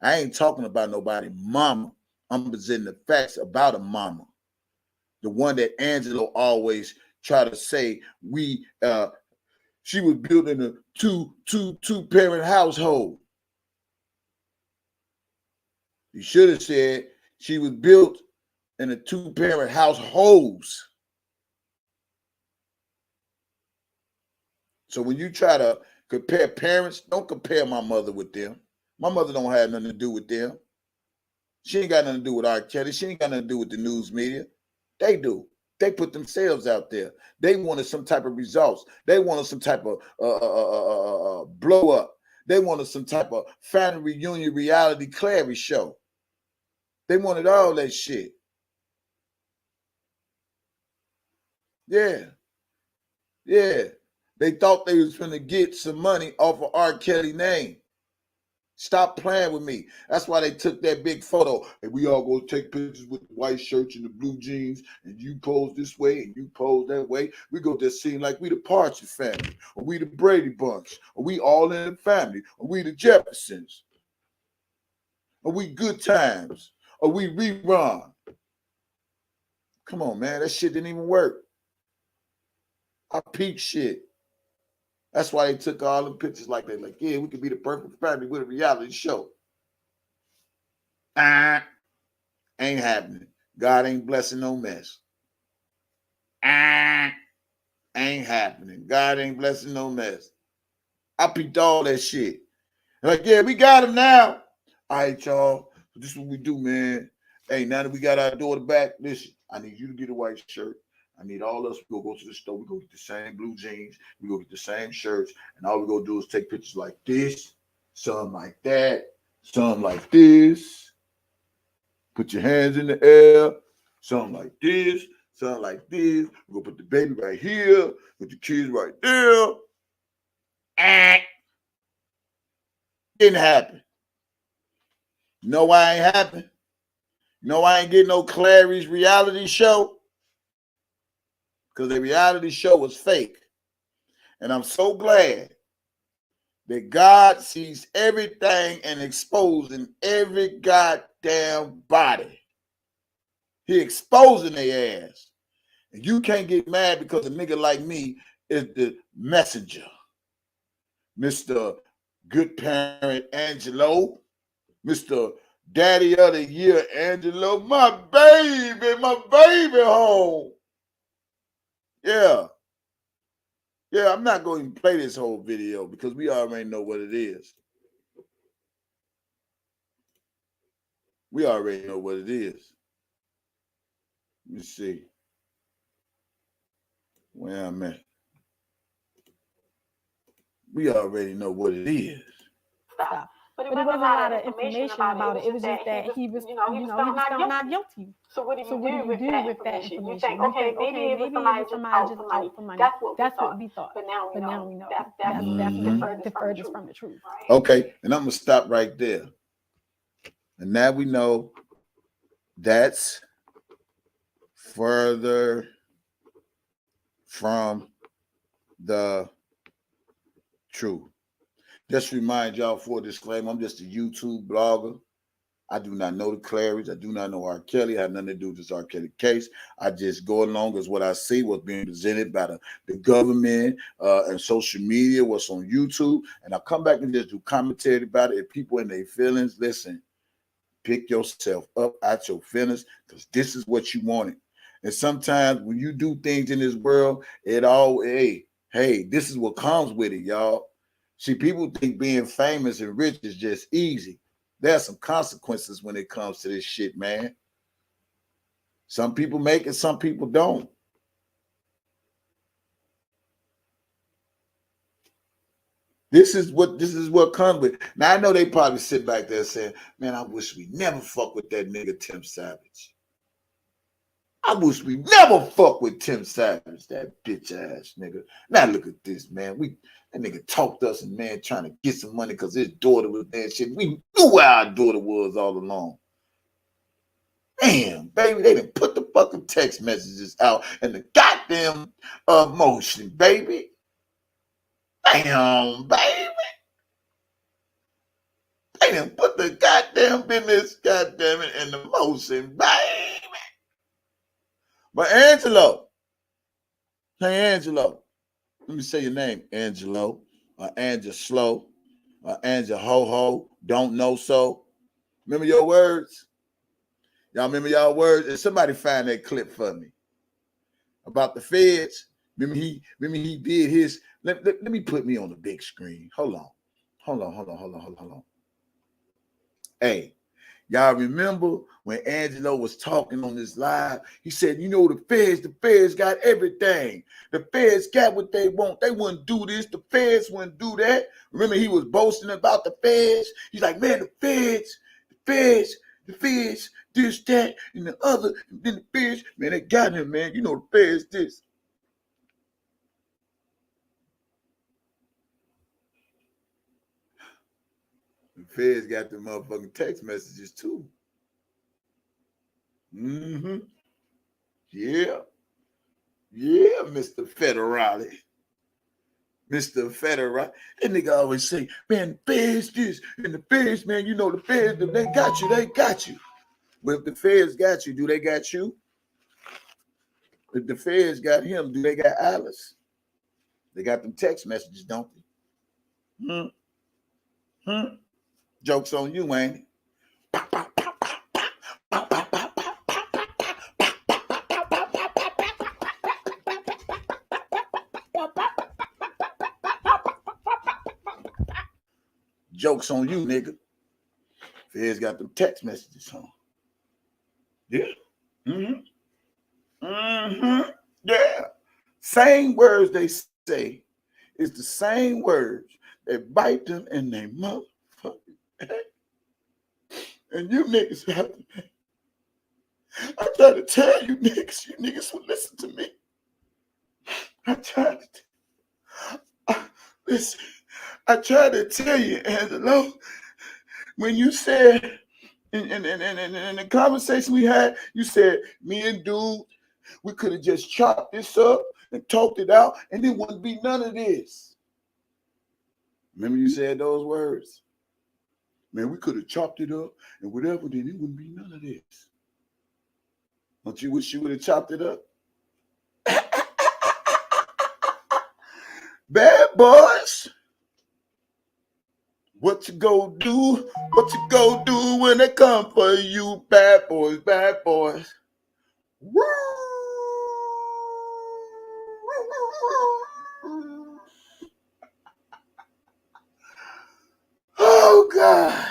S4: I ain't talking about nobody mama. I'm presenting the facts about a mama. The one that Angelo always try to say she was built in a two parent household. You should have said she was built in a 2-parent households. So when you try to compare parents, don't compare my mother with them. My mother don't have nothing to do with them. She ain't got nothing to do with R. Kelly. She ain't got nothing to do with the news media. They do. They put themselves out there. They wanted some type of results. They wanted some type of blow up. They wanted some type of family reunion reality Clary show. They wanted all that shit. Yeah. They thought they was going to get some money off of R. Kelly name. Stop playing with me. That's why they took that big photo. And we all go take pictures with the white shirts and the blue jeans. And you pose this way and you pose that way. We go just seem like we the Partridge family. Or we the Brady Bunch. Or we all in the family. Or we the Jeffersons. Or we Good Times. Or we Rerun. Come on, man. That shit didn't even work. I peep shit. That's why they took all the pictures like that. Like, yeah, we could be the perfect family with a reality show. Ain't happening. God ain't blessing no mess. Ain't happening. God ain't blessing no mess. I peeped all that shit. Like, yeah, we got him now. All right, y'all. This is what we do, man. Hey, now that we got our daughter back, listen, I need you to get a white shirt. I need all of us. We go to the store. We go get the same blue jeans. We go get the same shirts. And all we go do is take pictures like this, something like that, something like this. Put your hands in the air, something like this, something like this. We go put the baby right here, put the kids right there. Didn't happen. You know why it ain't happen? You know why I ain't getting no Clary's reality show? Because the reality show was fake. And I'm so glad that God sees everything and exposing every goddamn body. He exposing their ass. And you can't get mad because a nigga like me is the messenger. Mr. Good Parent Angelo. Mr. Daddy of the Year Angelo. My baby home. Yeah. Yeah, I'm not going to play this whole video because we already know what it is. We already know what it is. Let me see where I'm at. We already know what it is.
S9: But it wasn't a lot of information about it. It was just that he was, he was found not guilty. So what do you do with that information? You think, okay, maybe it was somebody just out for money. That's what we thought. But now we know. That's definitely the furthest from the truth.
S4: Okay, and I'm going to stop right there. And now we know that's further from the truth. Just remind y'all for a disclaimer, I'm just a YouTube blogger. I do not know the Clarys. I do not know R.Kelly. I have nothing to do with this R.Kelly case. I just go along as what I see, what's being presented by the government and social media, what's on YouTube. And I come back and just do commentary about it. If people in their feelings, listen, pick yourself up out your feelings because this is what you wanted. And sometimes when you do things in this world, hey, this is what comes with it, y'all. See, people think being famous and rich is just easy. There's some consequences when it comes to this shit, man. Some people make it, some people don't. This is what comes with. Now I know they probably sit back there saying, "Man, I wish we never fuck with that nigga Tim Savage. I wish we never fuck with Tim Savage, that bitch ass nigga." Now look at this, man. That nigga talked us and man trying to get some money because his daughter was there and shit. We knew where our daughter was all along. Damn, baby, they done put the fucking text messages out and the goddamn motion, baby. Damn, baby. They done put the goddamn business, goddamn it, in the motion, baby. But Angelo, hey Angelo, let me say your name, Angelo, or Angelo, or Angel Ho Ho, don't know so. Remember your words? Y'all remember y'all words? And somebody find that clip for me about the feds. Remember he did his. Let me put me on the big screen. Hold on. Hey, y'all remember when Angelo was talking on this live? He said, you know, the feds got everything. The feds got what they want. They wouldn't do this. The feds wouldn't do that. Remember he was boasting about the feds? He's like, man, the feds, this, that, and the other. And then the feds, man, they got him, man. You know, the feds this. The feds got the motherfucking text messages too. Mm-hmm. Yeah, Mr. Federale. Mr. Federale. That nigga always say, man, the feds this and the feds, man, you know the feds, they got you. But if the feds got you, do they got you? If the feds got him, do they got Alice? They got them text messages, don't they? Joke's on you, ain't it? Joke's on you, nigga. Feds got them text messages, huh? Yeah. Mm-hmm. Yeah. Same words they say is the same words that bite them in their motherfucking head. And you niggas have to pay. I try to tell you niggas will listen to me. I try to listen. I try to tell you, Angelo, when you said in the conversation we had, you said me and dude, we could have just chopped this up and talked it out, and there wouldn't be none of this. Remember you said those words? Man, we could have chopped it up and whatever, then it wouldn't be none of this. Don't you wish you would have chopped it up? Bad boys. What you go do? What you go do when they come for you? Bad boys, bad boys. Woo! Oh, God.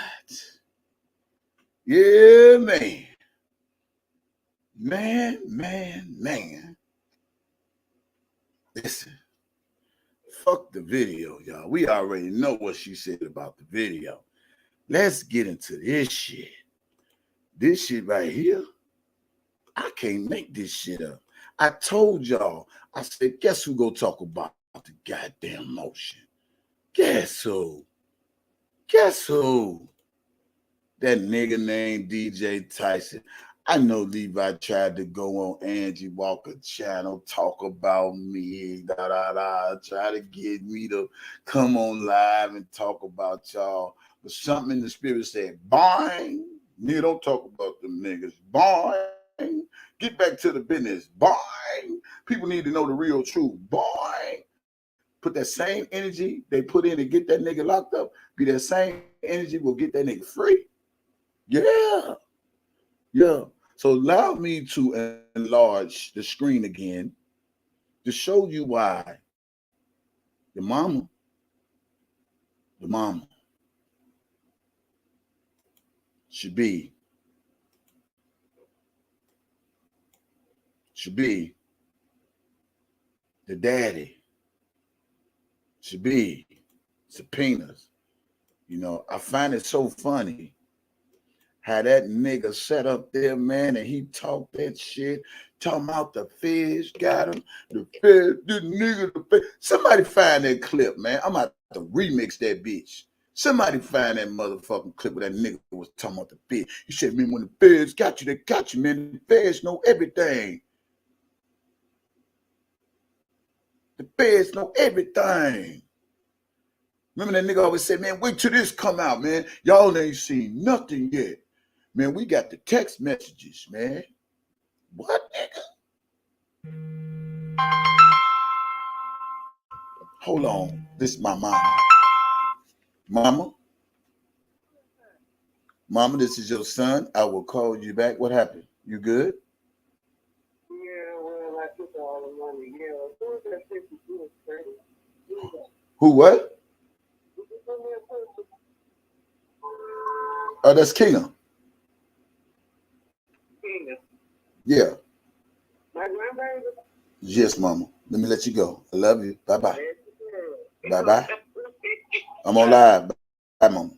S4: Yeah, man. Man. Listen, fuck the video, y'all. We already know what she said about the video. Let's get into this shit. This shit right here, I can't make this shit up. I told y'all, I said, guess who go talk about the goddamn motion? Guess who? Guess who? That nigga named DJ Tyson. I know Levi tried to go on Angie Walker channel, talk about me, try to get me to come on live and talk about y'all. But something in the spirit said, boing, nigga, don't talk about them niggas. Boing, get back to the business. Boing, people need to know the real truth. Boing, put that same energy they put in to get that nigga locked up, be that same energy will get that nigga free. Yeah. So allow me to enlarge the screen again to show you why the mama should be the daddy, should be Subpoenas. You know, I find it so funny how that nigga sat up there, man, and he talked that shit, talking about the feds got him, the feds, the nigga, the feds. Somebody find that clip, man. I'm about to remix that bitch. Somebody find that motherfucking clip where that nigga was talking about the feds. He said, man, when the feds got you, they got you, man. The feds know everything. The feds know everything. Remember that nigga always said, man, wait till this come out, man. Y'all ain't seen nothing yet. Man, we got the text messages, man. What, nigga? Hold on. This is my mama. Mama, this is your son. I will call you back. What happened? You good?
S13: Yeah, well, I took all the money. Yeah, who is that 52 credit?
S4: Who, what? Oh, that's Kina. Yeah.
S13: My grandbaby?
S4: Yes, mama. Let me let you go. I love you. Bye-bye. Bye-bye. I'm on live. Bye, mama.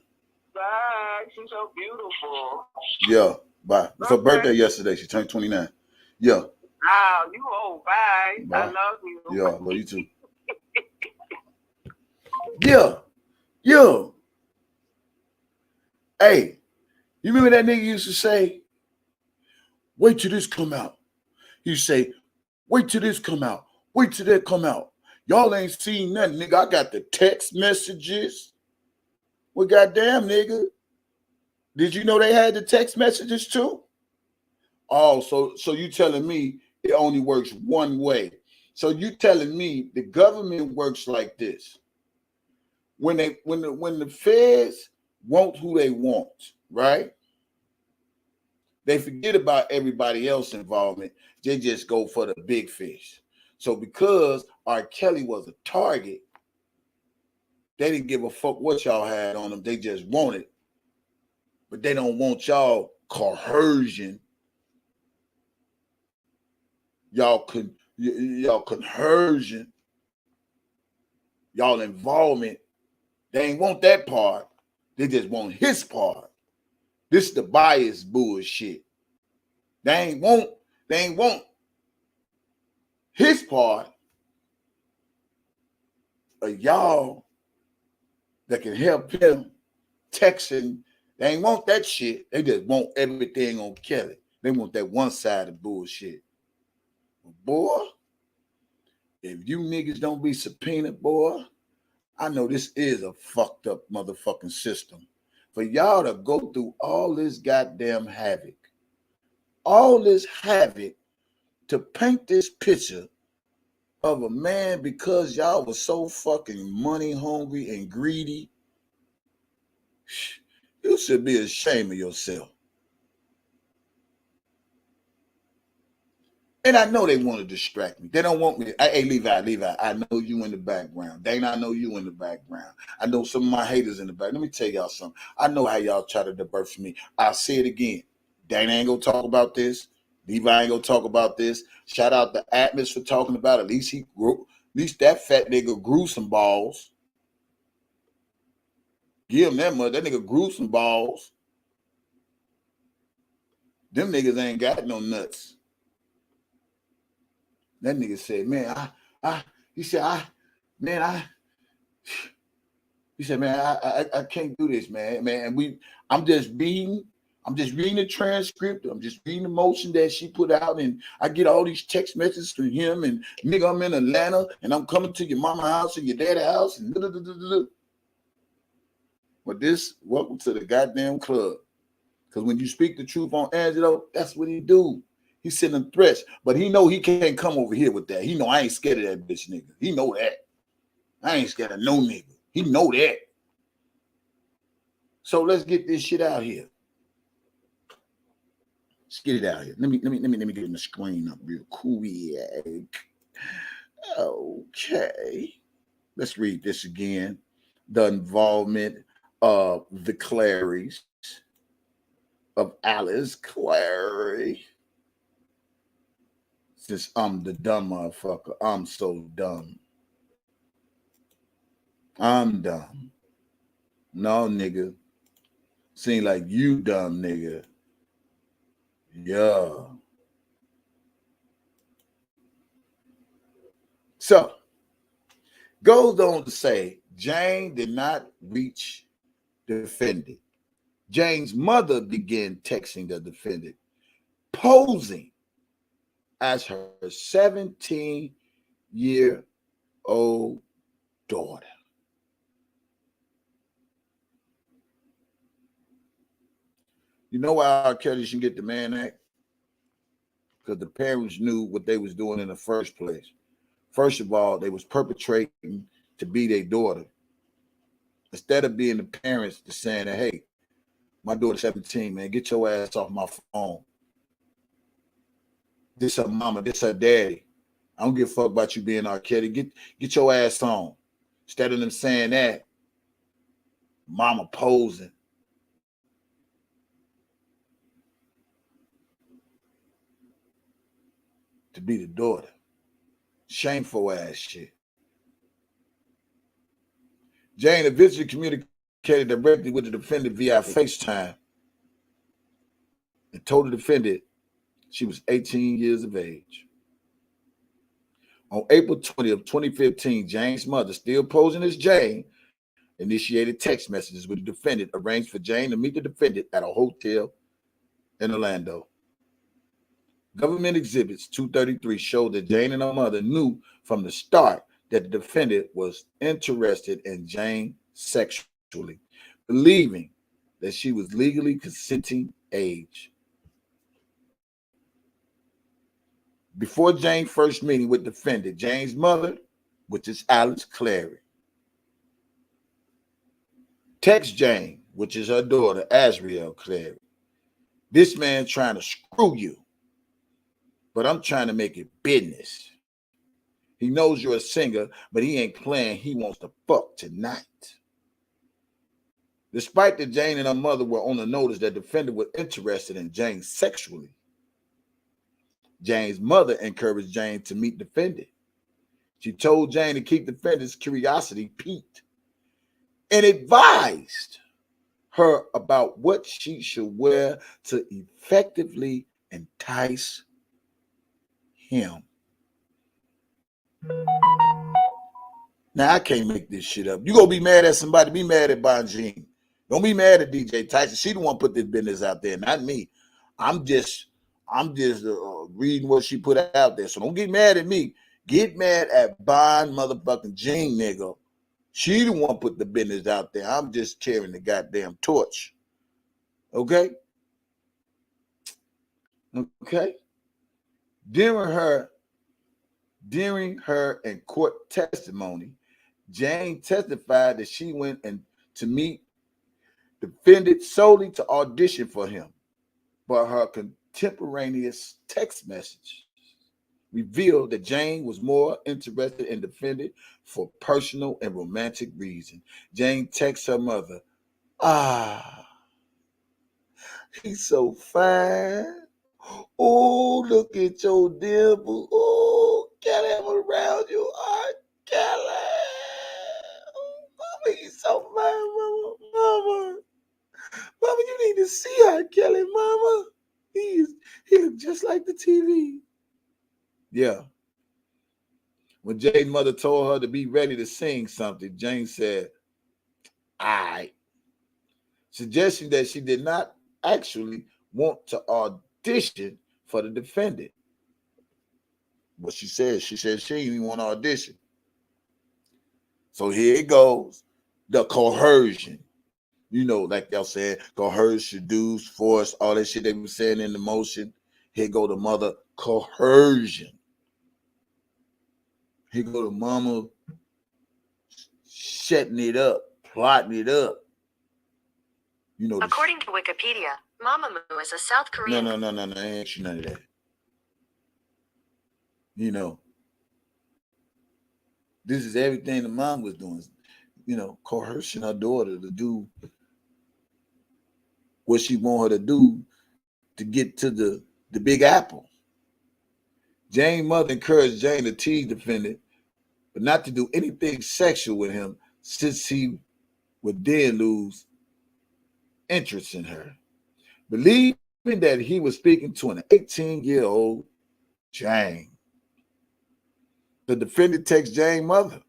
S13: Bye. She's so beautiful.
S4: Yeah. Bye. It's her birthday yesterday. She turned 29. Yeah.
S13: Wow, you old. Bye.
S4: Bye.
S13: I love you.
S4: Yeah, I love you too. Yeah. Hey, you remember that nigga used to say, wait till this come out. He say, wait till this come out. Wait till that come out. Y'all ain't seen nothing, nigga. I got the text messages. Well, goddamn, nigga. Did you know they had the text messages too? Oh, so you telling me it only works one way. So you telling me the government works like this. When the feds want who they want, right? They forget about everybody else's involvement. They just go for the big fish. So because R.Kelly was a target, they didn't give a fuck what y'all had on them. They just wanted. But they don't want y'all coercion. Y'all y'all conversion, y'all involvement. They ain't want that part. They just want his part. This is the bias bullshit. They ain't want his part of y'all that can help him texting. They ain't want that shit. They just want everything on Kelly. They want that one-sided bullshit. Boy, if you niggas don't be subpoenaed, boy, I know this is a fucked up motherfucking system. For y'all to go through all this goddamn havoc, to paint this picture of a man because y'all was so fucking money hungry and greedy, you should be ashamed of yourself. And I know they want to distract me. They don't want me. Hey, Levi, I know you in the background. Dana, I know you in the background. I know some of my haters in the back. Let me tell y'all something. I know how y'all try to divert from me. I'll say it again. Dana ain't going to talk about this. Levi ain't going to talk about this. Shout out to Atmos for talking about it. At least that fat nigga grew some balls. Give him that much. That nigga grew some balls. Them niggas ain't got no nuts. That nigga said, man, he said, I can't do this, man. I'm just reading the transcript. I'm just reading the motion that she put out, and I get all these text messages from him, and nigga, I'm in Atlanta, and I'm coming to your mama house and your daddy house, and But welcome to the goddamn club. Because when you speak the truth on Angelo, that's what he do. He's sending threats, but he know he can't come over here with that. He know I ain't scared of that bitch nigga. He know that. I ain't scared of no nigga. He know that. So let's get this shit out here. Let's get it out here. Let me get the screen up real quick. Okay. Let's read this again. The involvement of the Clarys, of Alice Clary. Since I'm the dumb motherfucker, I'm so dumb. I'm dumb. No, nigga. Seem like you dumb, nigga. Yeah. So, goes on to say, Jane did not reach the defendant. Jane's mother began texting the defendant, posing as her 17-year-old daughter. You know why R.Kelly should get the Mann Act? Because the parents knew what they was doing in the first place. First of all, they was perpetrating to be their daughter. Instead of being the parents to saying that, hey, my daughter's 17, man, get your ass off my phone. This her mama, this her daddy. I don't give a fuck about you being R.Kelly. Get your ass on. Instead of them saying that, mama posing. To be the daughter. Shameful ass shit. Jane eventually communicated directly with the defendant via FaceTime and told the defendant she was 18 years of age. On April 20th, 2015, Jane's mother, still posing as Jane, initiated text messages with the defendant, arranged for Jane to meet the defendant at a hotel in Orlando. Government exhibits 233 show that Jane and her mother knew from the start that the defendant was interested in Jane sexually, believing that she was legally consenting age. Before Jane's first meeting with the defendant, Jane's mother, which is Alice Clary, text Jane, which is her daughter, R.Kelly. This man trying to screw you, but I'm trying to make it business. He knows you're a singer, but he ain't playing. He wants to fuck tonight. Despite that Jane and her mother were on the notice that the defendant was interested in Jane sexually, Jane's mother encouraged Jane to meet the defendant. She told Jane to keep the defendant's curiosity piqued and advised her about what she should wear to effectively entice him. Now, I can't make this shit up. You gonna be mad at somebody, be mad at Bonjean. Don't be mad at DJ Tyson. She the one put this business out there, not me. I'm just reading what she put out there. So don't get mad at me. Get mad at Bon motherfucking Jean, nigga. She the one put the business out there. I'm just carrying the goddamn torch. Okay? Okay? During her in court testimony, Jane testified that she went to meet the defendant solely to audition for him, but her contemporaneous text message revealed that Jane was more interested in the defendant for personal and romantic reasons. Jane texts her mother, he's so fine. Oh, look at your dimple. Oh, get him around you, R.Kelly. Mama, he's so fine, mama. Mama, you need to see R.Kelly, mama. He look just like the TV. Yeah. When Jane's mother told her to be ready to sing something, Jane said, all right. Suggesting that she did not actually want to audition for the defendant. What she said she didn't even want to audition. So here it goes. The coercion. You know, like y'all said, coercion, seduce, force, all that shit they were saying in the motion. Here go the mother, coercion. Here go the mama setting it up, plotting it up. You know,
S14: according to Wikipedia, Mamamoo is a South Korean.
S4: No. I ain't you none of that. You know, this is everything the mom was doing. You know, coercing her daughter to do what she want her to do to get to the Big Apple. Jane's mother encouraged Jane to tease the defendant, but not to do anything sexual with him, since he would then lose interest in her. Believing that he was speaking to an 18-year-old Jane, the defendant texts Jane's mother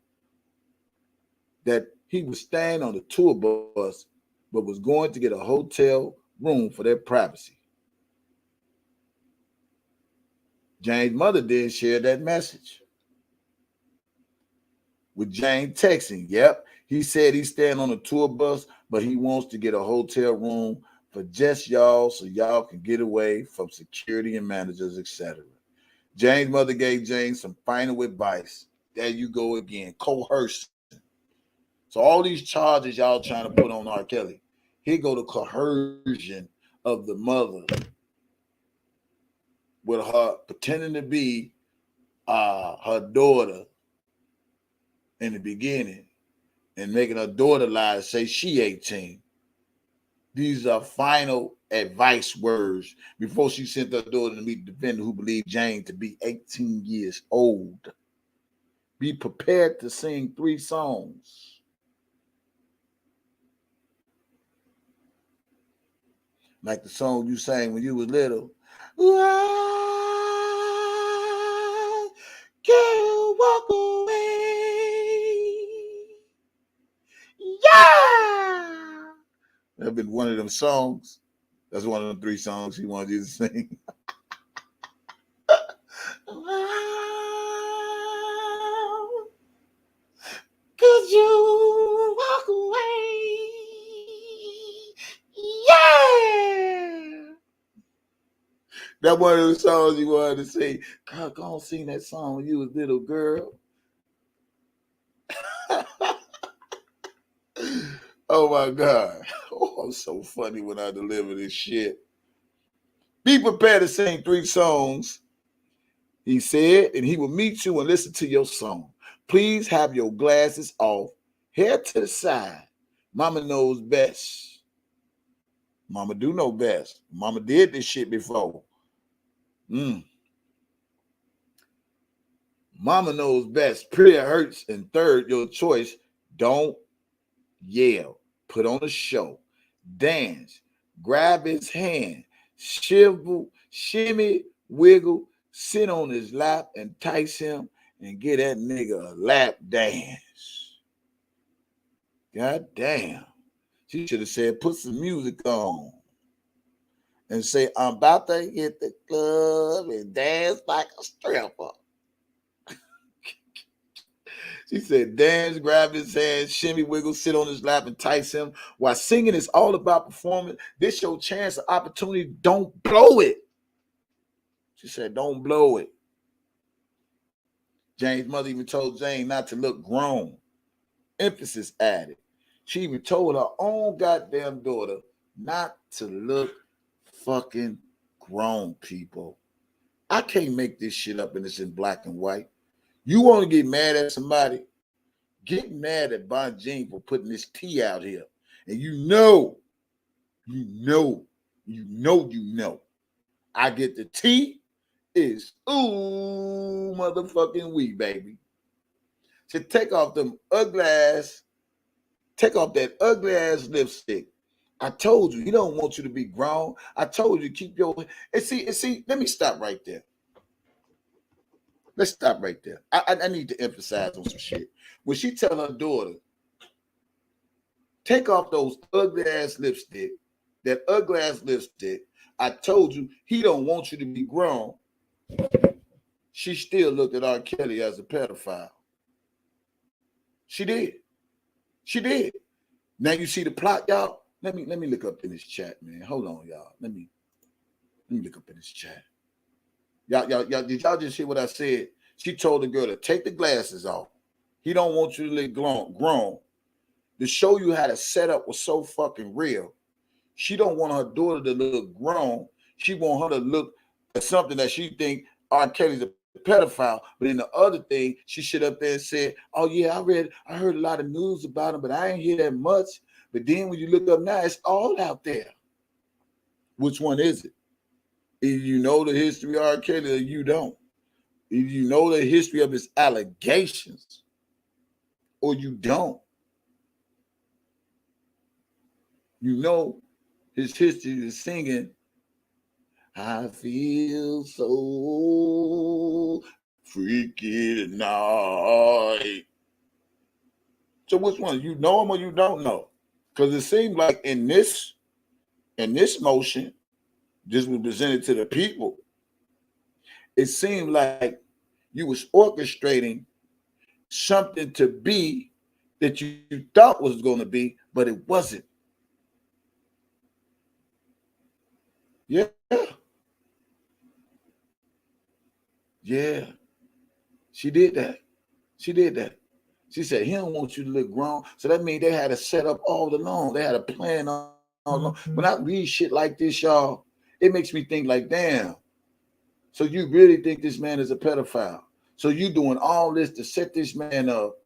S4: that he was staying on the tour bus, but was going to get a hotel room for their privacy. Jane's mother then shared that message with Jane texting, yep, he said he's staying on a tour bus, but he wants to get a hotel room for just y'all so y'all can get away from security and managers, etc. Jane's mother gave Jane some final advice. There you go again, coercion. So all these charges y'all trying to put on R.Kelly, here go the coercion of the mother with her pretending to be her daughter in the beginning and making her daughter lie to say she 18. These are final advice words before she sent her daughter to meet the defendant who believed Jane to be 18 years old. Be prepared to sing 3 songs. Like the song you sang when you was little. I can't walk away. Yeah. That'd been one of them songs. That's one of them 3 songs he wanted you to sing. Could you walk away? Yeah. That one of those songs you wanted to sing. God, go on sing that song when you was little girl. Oh my God. Oh, I'm so funny when I deliver this shit. Be prepared to sing 3 songs, he said, and he will meet you and listen to your song. Please have your glasses off, hair to the side. Mama knows best. Mama do know best. Mama did this shit before. Mama knows best. Prayer hurts. And third, your choice, don't yell. Put on a show. Dance. Grab his hand. Shimmy, wiggle, sit on his lap, entice him, and get that nigga a lap dance. God damn. She should have said, put some music on. And say, I'm about to hit the club and dance like a stripper. She said, dance, grab his hand, shimmy, wiggle, sit on his lap, entice him. While singing is all about performing, this your chance or opportunity. Don't blow it. She said, don't blow it. Jane's mother even told Jane not to look grown. Emphasis added. She even told her own goddamn daughter not to look fucking grown, people. I can't make this shit up and it's in black and white. You want to get mad at somebody? Get mad at Bon Jean for putting this tea out here. And you know. I get the tea is ooh motherfucking wee, baby. So take off that ugly ass lipstick. I told you, he don't want you to be grown. I told you, keep your and see, let me stop right there. Let's stop right there. I need to emphasize on some shit. When she tell her daughter, take off those ugly ass lipstick, that ugly ass lipstick, I told you, he don't want you to be grown. She still looked at R.Kelly as a pedophile. She did. Now you see the plot, y'all. Let me look up in this chat, man. Hold on, y'all. Let me look up in this chat. Y'all, did y'all just hear what I said? She told the girl to take the glasses off. He don't want you to look grown. To show you how the setup was so fucking real. She don't want her daughter to look grown. She want her to look at something that she think R. Kelly's a pedophile. But in the other thing, she shit up there and said, oh yeah, I heard a lot of news about him, but I ain't hear that much. But then when you look up now, it's all out there. Which one is it? If you know the history of R. Kelly or you don't. If you know the history of his allegations or you don't. You know his history is singing, I feel so freaky tonight. So which one? You know him or you don't know? Because it seems like in this motion, this was presented to the people, it seemed like you was orchestrating something to be that you thought was going to be, but it wasn't. Yeah. She did that. She said, he don't want you to look grown. So that means they had a set up all along. They had a plan all along. When I read shit like this, y'all, it makes me think like, damn. So you really think this man is a pedophile? So you doing all this to set this man up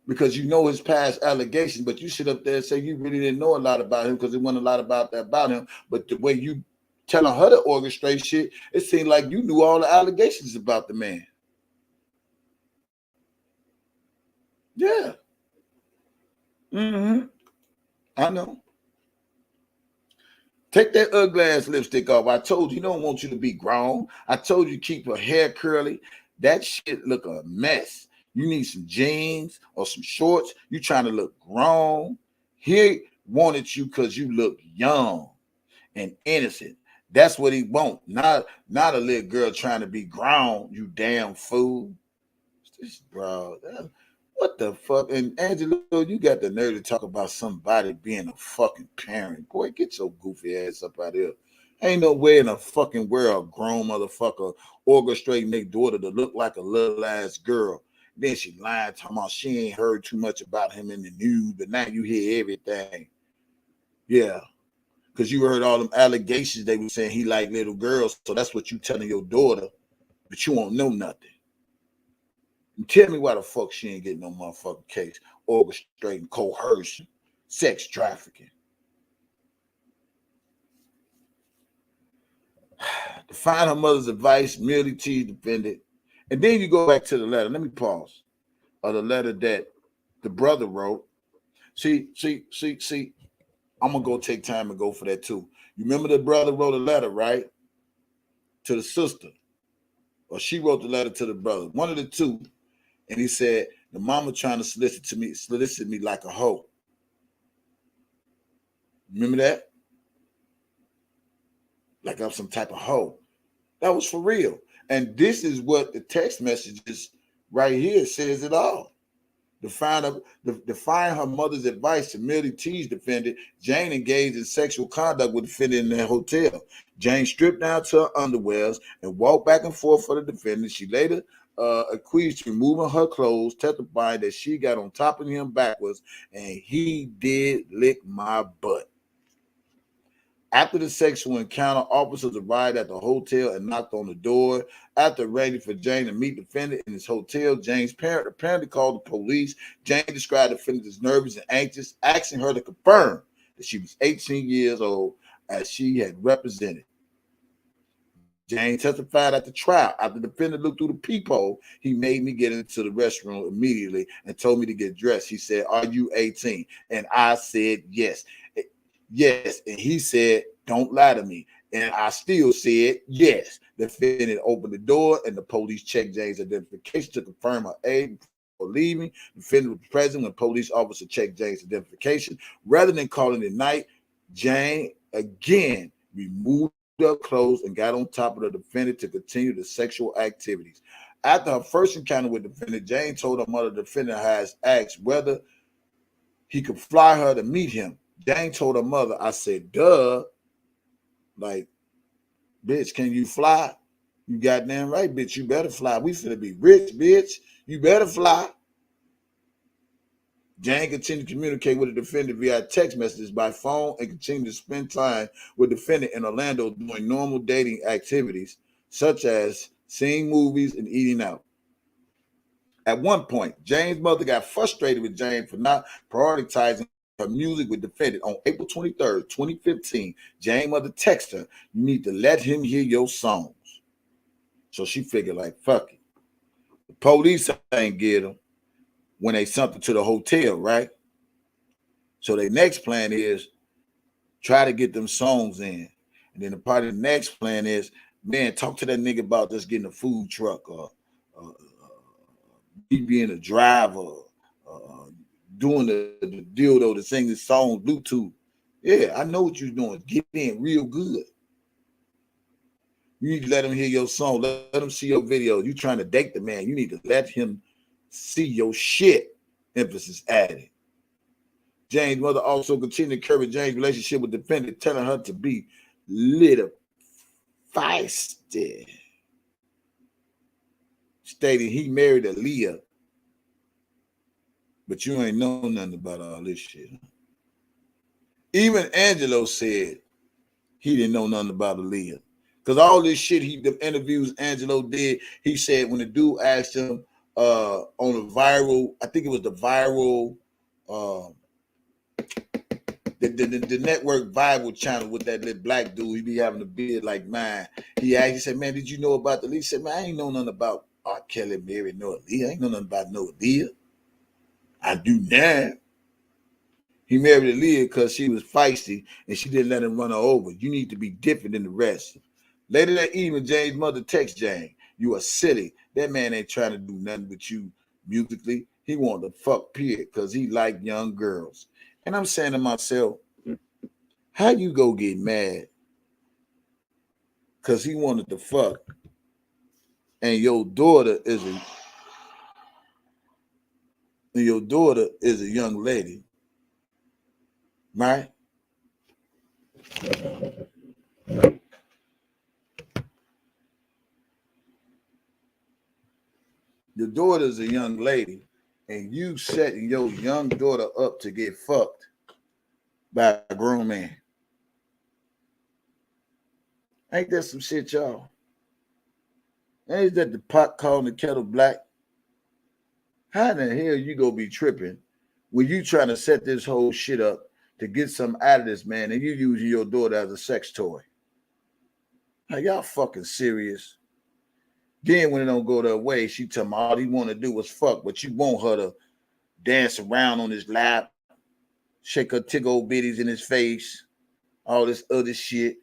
S4: because you know his past allegations, but you sit up there and say you really didn't know a lot about him because there wasn't a lot about him. But the way you telling her to orchestrate shit, it seemed like you knew all the allegations about the man. Yeah. I know. Take that ugly ass lipstick off. I told you, he don't want you to be grown. I told you keep your hair curly. That shit look a mess. You need some jeans or some shorts. You trying to look grown. He wanted you because you look young and innocent. That's what he want. Not a little girl trying to be grown, you damn fool. This bro. What the fuck? And Angelo, you got the nerve to talk about somebody being a fucking parent. Boy, get your goofy ass up out here. Ain't no way in a fucking world a grown motherfucker orchestrating their daughter to look like a little ass girl. Then she lying, talking about she ain't heard too much about him in the news, but now you hear everything. Yeah. Because you heard all them allegations they were saying he like little girls, so that's what you telling your daughter, but you won't know nothing. And tell me why the fuck she ain't getting no motherfucking case, orchestrating, coercion, sex trafficking. Define her mother's advice, merely tease defendant. And then you go back to the letter. Let me pause. Or the letter that the brother wrote. See. I'm going to go take time and go for that too. You remember the brother wrote a letter, right? To the sister. Or she wrote the letter to the brother. One of the two. And he said, the mama trying to solicit me like a hoe. Remember that? Like I'm some type of hoe. That was for real. And this is what the text messages right here says it all. Define her mother's advice to merely tease defendant. Jane engaged in sexual conduct with defendant in the hotel. Jane stripped down to her underwears and walked back and forth for the defendant. She later accused removing her clothes, testifying that she got on top of him backwards and he did lick my butt. After the sexual encounter, officers arrived at the hotel and knocked on the door. After arranging for Jane to meet the defendant in his hotel, Jane's parent apparently called the police. Jane described the defendant as nervous and anxious, asking her to confirm that she was 18 years old as she had represented. Jane testified at the trial. After the defendant looked through the peephole, he made me get into the restroom immediately and told me to get dressed. He said, "Are you 18?" And I said, "Yes." Yes, and he said, "Don't lie to me." And I still said, "Yes." The defendant opened the door and the police checked Jane's identification to confirm her age before leaving. The defendant was present when police officer checked Jane's identification. Rather than calling it night, Jane again removed her clothes and got on top of the defendant to continue the sexual activities. After her first encounter with the defendant, Jane told her mother the defendant has asked whether he could fly her to meet him. Jane told her mother, "I said, duh. Like, bitch, can you fly?" "You goddamn right, bitch. You better fly. We finna be rich, bitch. You better fly." Jane continued to communicate with the defendant via text messages by phone and continued to spend time with the defendant in Orlando doing normal dating activities, such as seeing movies and eating out. At one point, Jane's mother got frustrated with Jane for not prioritizing her music with defendant. On April 23rd, 2015, Jane's mother texted her, "You need to let him hear your songs." So she figured, like, fuck it. The police ain't get him when they sent her to the hotel, right? So their next plan is try to get them songs in. And then the part of the next plan is, man, talk to that nigga about just getting a food truck or me being a driver, doing the dildo to sing this song, Bluetooth. Yeah, I know what you're doing. Get in real good. You need to let him hear your song. Let him see your video. You trying to date the man. You need to let him see your shit. Emphasis added. Jane's mother also continued to encourage Jane's relationship with the defendant, telling her to be little feisty. Stating he married Aaliyah, but you ain't know nothing about all this shit. Even Angelo said he didn't know nothing about Aaliyah. Because all this shit, the interviews Angelo did, he said when the dude asked him on a viral, I think it was the viral, the network viral channel with that little black dude, he be having a beard like mine. He said, "Man, did you know about the Aaliyah?" He said, "Man, I ain't know nothing about R.Kelly married no Aaliyah. I ain't know nothing about no Aaliyah. I do now." He married Aaliyah because she was feisty and she didn't let him run her over. You need to be different than the rest. Later that evening, Jane's mother texted Jane, "You are silly. That man ain't trying to do nothing with you musically. He wanted to fuck period because he liked young girls." And I'm saying to myself, how you go get mad because he wanted to fuck and your daughter is a young lady, right? Your daughter's a young lady, and you setting your young daughter up to get fucked by a grown man. Ain't that some shit, y'all? Ain't that the pot calling the kettle black? How in the hell you gonna be tripping when you trying to set this whole shit up to get some out of this man and you using your daughter as a sex toy? Are y'all fucking serious? Then when it don't go their way, she tell me all he want to do was fuck, but you want her to dance around on his lap, shake her tickle bitties in his face, all this other shit,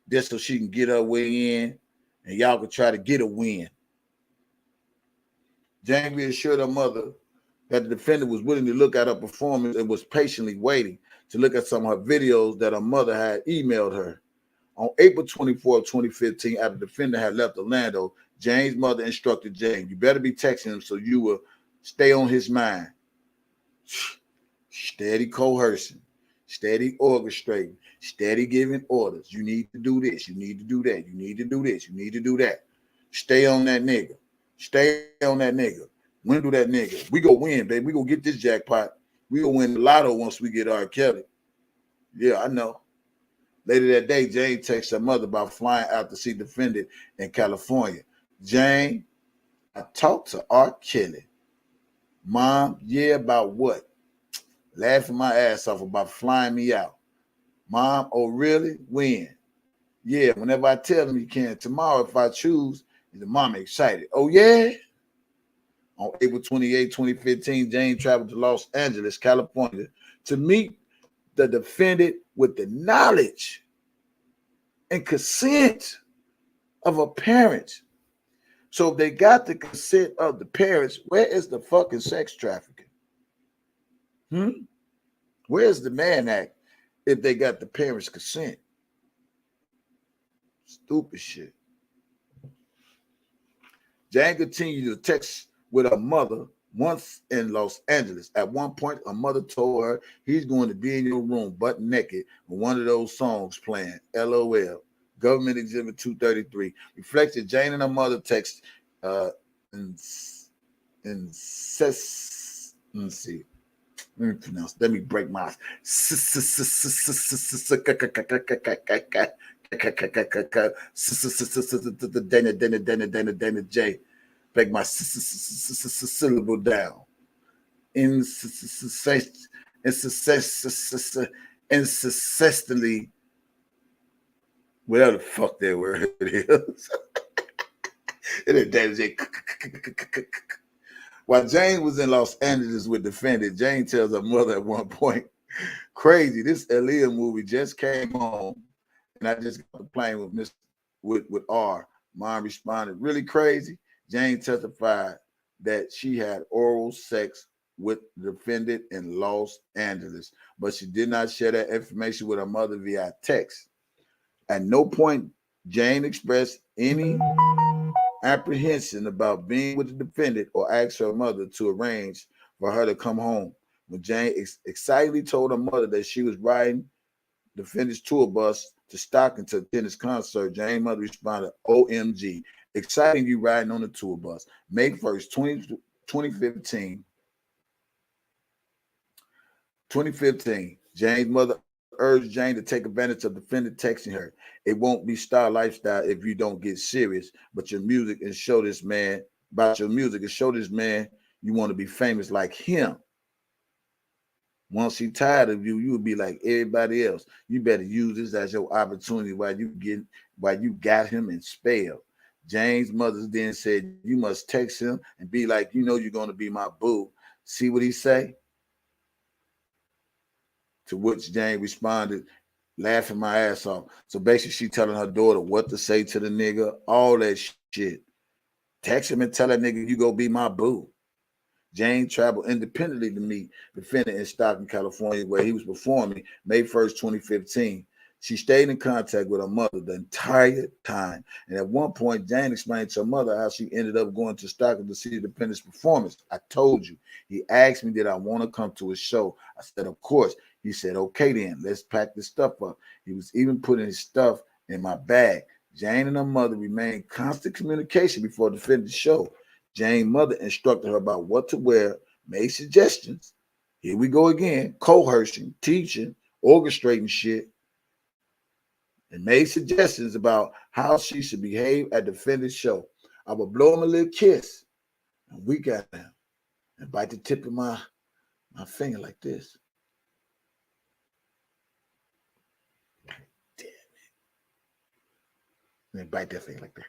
S4: just so she can get her way in, and y'all can try to get a win. Jane reassured her mother that the defendant was willing to look at her performance and was patiently waiting to look at some of her videos that her mother had emailed her. On April 24, 2015, after the defendant had left Orlando, Jane's mother instructed Jane, you better be texting him so you will stay on his mind. Steady coercing, steady orchestrating, steady giving orders. You need to do this, you need to do that, you need to do this, you need to do that. Stay on that nigga. Stay on that nigga. Win that nigga. We go win, baby. We go get this jackpot. We go win the lotto once we get R.Kelly. Yeah, I know. Later that day, Jane texted her mother about flying out to see the defendant in California. Jane, I talked to R.Kelly. Mom, yeah, about what? Laughing my ass off about flying me out. Mom, oh really? When? Yeah, whenever I tell him he can. Tomorrow, if I choose, the mom excited. Oh, yeah? On April 28, 2015, Jane traveled to Los Angeles, California, to meet the defendant with the knowledge and consent of her parents. So if they got the consent of the parents, where is the fucking sex trafficking? Where's the Mann Act if they got the parents' consent? Stupid shit. Jane continued to text with her mother once in Los Angeles. At one point, her mother told her he's going to be in your room butt naked with one of those songs playing. LOL. Government Exhibit 233 reflects that Jane and her mother text let's see. Let me break my J. Break my syllable down. Incessantly, whatever the fuck that word is. While Jane was in Los Angeles with the defendant, Jane tells her mother at one point, crazy, this Aaliyah movie just came on, and I just got the plane with R. Mom responded, really crazy? Jane testified that she had oral sex with the defendant in Los Angeles, but she did not share that information with her mother via text. At no point, Jane expressed any apprehension about being with the defendant or asked her mother to arrange for her to come home. When Jane excitedly told her mother that she was riding the defendant's tour bus to Stockton to attend his concert, Jane's mother responded, OMG, exciting you riding on the tour bus. May 1st, 2015, Jane's mother urged Jane to take advantage of the defendant texting her. It won't be star lifestyle if you don't get serious, but your music and show this man you want to be famous like him. Once he's tired of you, you'll be like everybody else. You better use this as your opportunity while you got him in spell. Jane's mother then said, you must text him and be like, you know you're going to be my boo. See what he say? To which Jane responded, laughing my ass off. So basically she telling her daughter what to say to the nigga, all that shit. Text him and tell that nigga you go be my boo. Jane traveled independently to meet the defendant in Stockton, California, where he was performing May 1st, 2015. She stayed in contact with her mother the entire time. And at one point, Jane explained to her mother how she ended up going to Stockton to see the defendant's performance. I told you. He asked me, did I want to come to his show? I said, of course. He said, okay, then, let's pack this stuff up. He was even putting his stuff in my bag. Jane and her mother remained in constant communication before the defendant's show. Jane's mother instructed her about what to wear, made suggestions. Here we go again, coercing, teaching, orchestrating shit, and made suggestions about how she should behave at the defendant's show. I would blow him a little kiss, and wink at him, and bite the tip of my finger like this. Damn it. And bite that thing like that.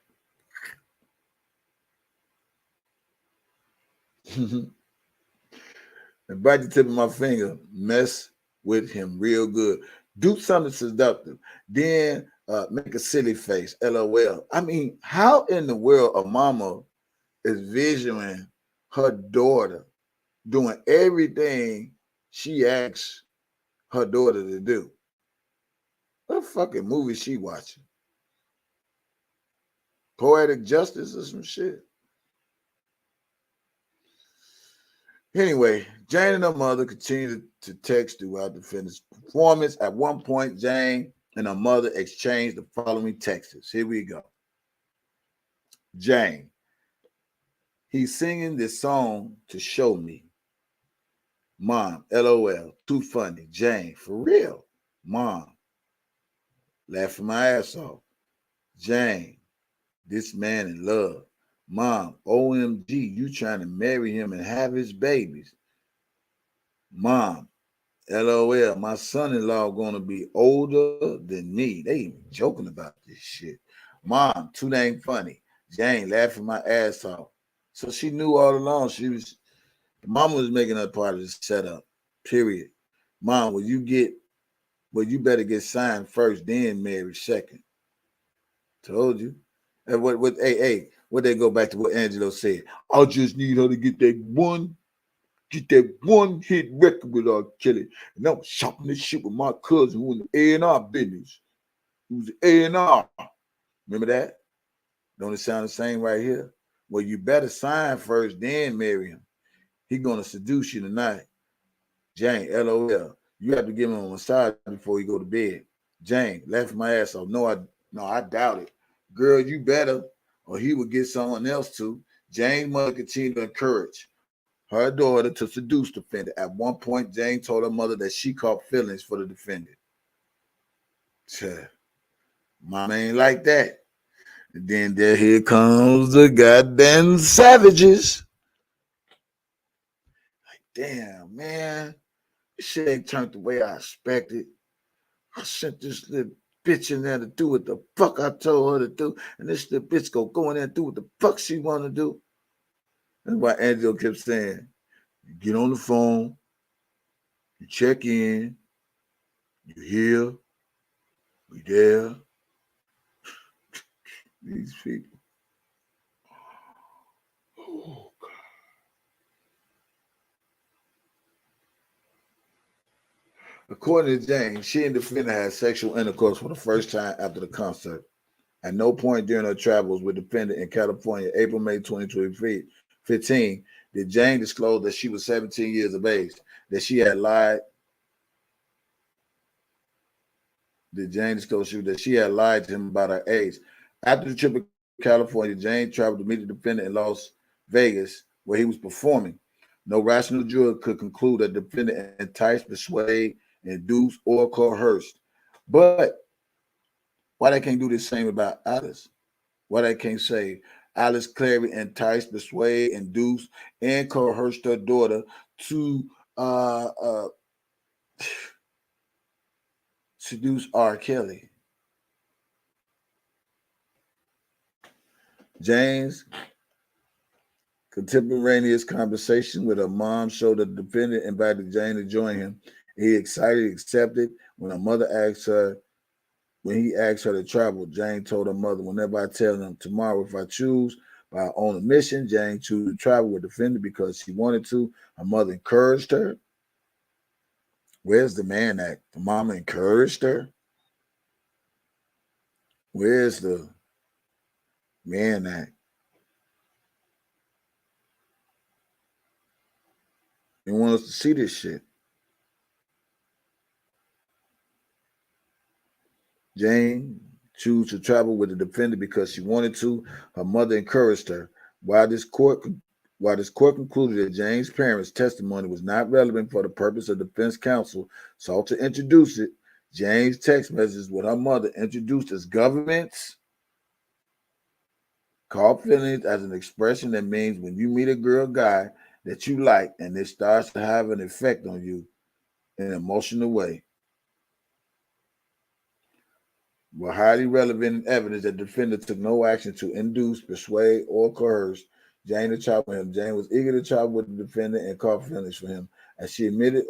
S4: And bite the tip of my finger. Mess with him real good. Do something seductive. Then make a silly face. LOL. I mean, how in the world a mama is visioning her daughter doing everything she asks her daughter to do? What fucking movie she watching? Poetic Justice or some shit? Anyway, Jane and her mother continued to text throughout the fitness performance. At one point, Jane and her mother exchanged the following texts. Here we go. Jane, he's singing this song to show me. Mom, LOL, too funny. Jane, for real. Mom, laughing my ass off. Jane, this man in love. Mom, OMG, you trying to marry him and have his babies. Mom, LOL, my son-in-law gonna be older than me. They even joking about this shit. Mom, too dang funny. Jane laughing my ass off. So she knew all along mama was making her part of the setup. Period. Mom, you better get signed first, then married second. Told you. And what they go back to what Angelo said. I just need her to get that one hit record with R.Kelly. And I was shopping this shit with my cousin who was in the A&R business. Who was A&R. Remember that? Don't it sound the same right here? Well, you better sign first, then marry him. He gonna seduce you tonight. Jane, LOL. You have to give him a massage before you go to bed. Jane, laughing my ass off. No, I doubt it. Girl, you better, or he will get someone else to. Jane's mother continued to encourage her daughter to seduce the defendant. At one point, Jane told her mother that she caught feelings for the defendant. Mama ain't like that. And then here comes the goddamn savages. Like, damn, man. This shit ain't turned the way I expected. I sent this little bitch in there to do what the fuck I told her to do. And this little bitch go in there and do what the fuck she want to do. That's why Angelo kept saying, you get on the phone, you check in, you here, we there. These people. Oh, God. According to Jane, she and the defendant had sexual intercourse for the first time after the concert. At no point during her travels with the defendant in California, April, May 2015, did Jane disclose that she was 17 years of age, that she had lied. Did Jane disclose that she had lied to him about her age? After the trip to California, Jane traveled to meet the defendant in Las Vegas, where he was performing. No rational juror could conclude that the defendant enticed, persuaded, induced, or coerced. But why they can't do the same about Alice? Why they can't say Alice Clary enticed, persuaded, induced, and coerced her daughter to seduce R.Kelly? Jane's contemporaneous conversation with her mom showed that the defendant invited Jane to join him. He excited, accepted. When he asked her to travel, Jane told her mother, whenever I tell them tomorrow if I choose by her own admission, Jane chose to travel with the defendant because she wanted to. Her mother encouraged her. Where's the man act? The mama encouraged her. Where's the man act? They want us to see this shit. Jane chose to travel with the defendant because she wanted to. Her mother encouraged her. While this court concluded that Jane's parents' testimony was not relevant for the purpose of defense counsel sought to introduce it, Jane's text messages with her mother introduced as governments called feelings as an expression that means when you meet a girl guy that you like and it starts to have an effect on you in an emotional way.
S15: were highly relevant evidence that the defendant took no action to induce, persuade, or coerce Jane to travel with him. Jane was eager to travel with the defendant and caught feelings for him, as she admitted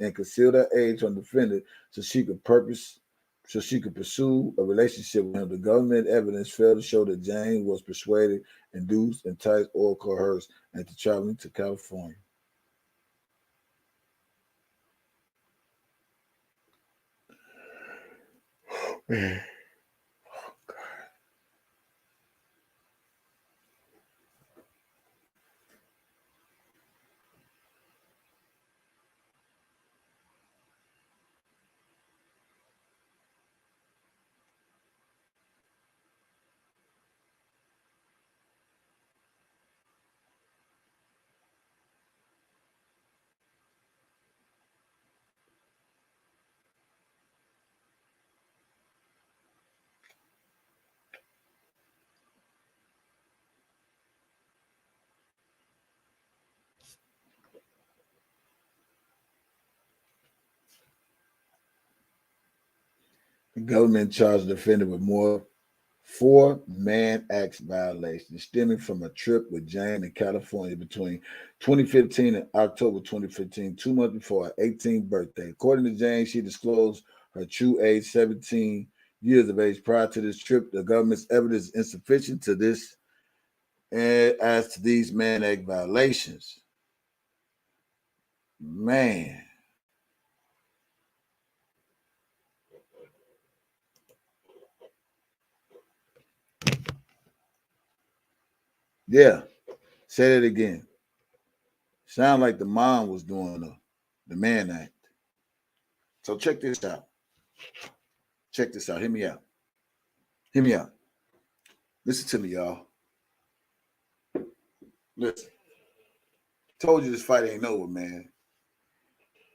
S15: and concealed her age from the defendant so she could pursue a relationship with him. The government evidence failed to show that Jane was persuaded, induced, enticed, or coerced into traveling to California. Man. The government charged the defendant with four Mann Acts violations stemming from a trip with Jane in California between 2015 and October 2015, 2 months before her 18th birthday. According to Jane, she disclosed her true age, 17 years of age, prior to this trip. The government's evidence is insufficient to this as to these Mann Act violations. Man. Yeah, say that again. Sound like the mom was doing the Mann Act. So check this out. Check this out. Hear me out. Hear me out. Listen to me, y'all. Listen. Told you this fight ain't over, man.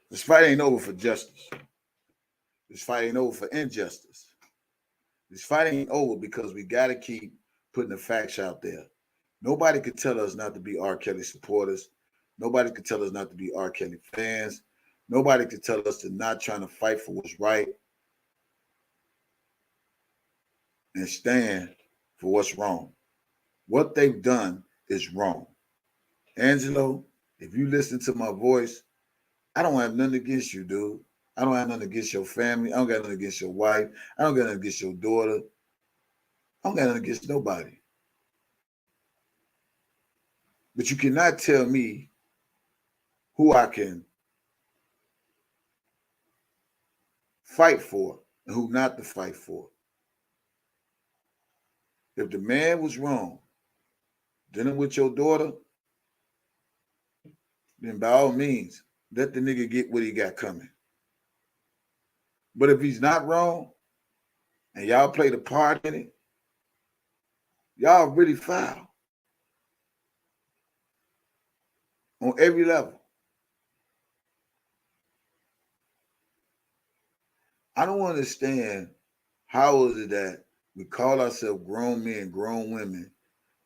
S15: This fight ain't over for justice. This fight ain't over for injustice. This fight ain't over because we got to keep putting the facts out there. Nobody could tell us not to be R. Kelly supporters. Nobody could tell us not to be R. Kelly fans. Nobody could tell us to not trying to fight for what's right and stand for what's wrong. What they've done is wrong. Angelo, if you listen to my voice, I don't have nothing against you, dude. I don't have nothing against your family. I don't got nothing against your wife. I don't got nothing against your daughter. I don't got nothing against nobody. But you cannot tell me who I can fight for and who not to fight for. If the man was wrong dealing with your daughter, then by all means, let the nigga get what he got coming. But if he's not wrong and y'all played a part in it, y'all really foul on every level. I don't understand how is it that we call ourselves grown men, grown women,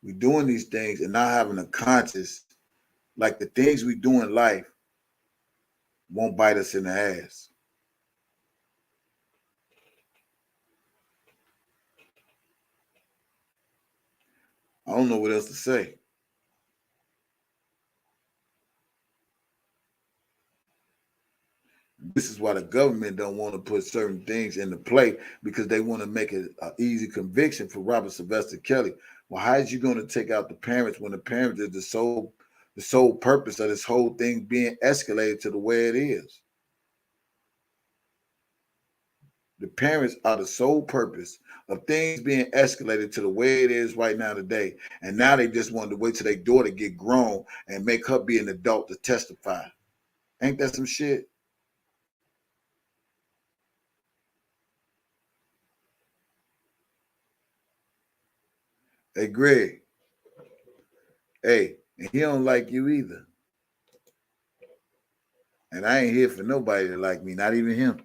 S15: we doing these things and not having a conscience, like the things we do in life won't bite us in the ass. I don't know what else to say. This is why the government don't want to put certain things into play, because they want to make it an easy conviction for Robert Sylvester Kelly. Well, how is you going to take out the parents when the parents is the sole purpose of this whole thing being escalated to the way it is? The parents are the sole purpose of things being escalated to the way it is right now today. And now they just want to wait till their daughter get grown and make her be an adult to testify. Ain't that some shit? Hey, Greg. Hey, and he don't like you either. And I ain't here for nobody to like me, not even him.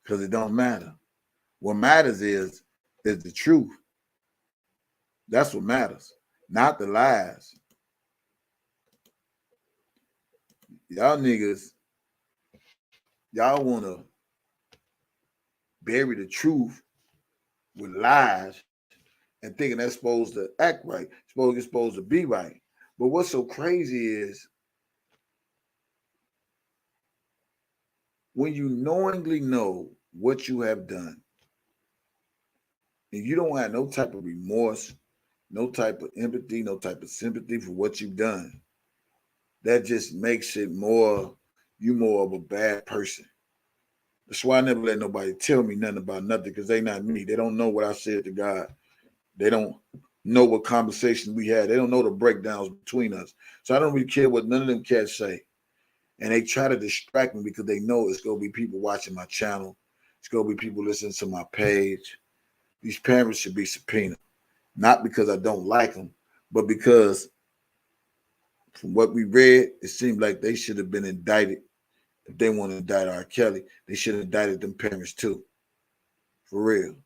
S15: Because it don't matter. What matters is the truth. That's what matters, not the lies. Y'all niggas, y'all want to bury the truth with lies and thinking that's supposed to act right. It's supposed to be right. But what's so crazy is when you knowingly know what you have done, and you don't have no type of remorse, no type of empathy, no type of sympathy for what you've done, that just makes it more of a bad person. That's why I never let nobody tell me nothing about nothing, because they not me. They don't know what I said to God. They don't know what conversations we had. They don't know the breakdowns between us. So I don't really care what none of them cats say. And they try to distract me because they know it's going to be people watching my channel. It's going to be people listening to my page. These parents should be subpoenaed. Not because I don't like them, but because from what we read, it seemed like they should have been indicted. If they want to indict R.Kelly, they should have indicted them parents too. For real.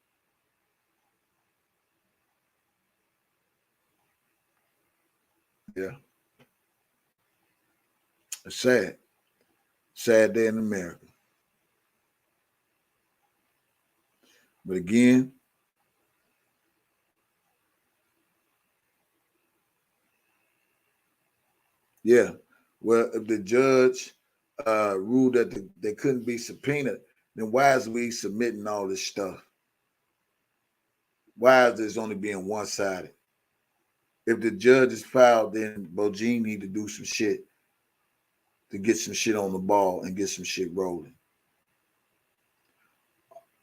S15: Yeah. It's sad. Sad day in America. But again, yeah. Well, if the judge ruled that they couldn't be subpoenaed, then why is we submitting all this stuff? Why is this only being one-sided? If the judge is fouled, then Bojine need to do some shit to get some shit on the ball and get some shit rolling.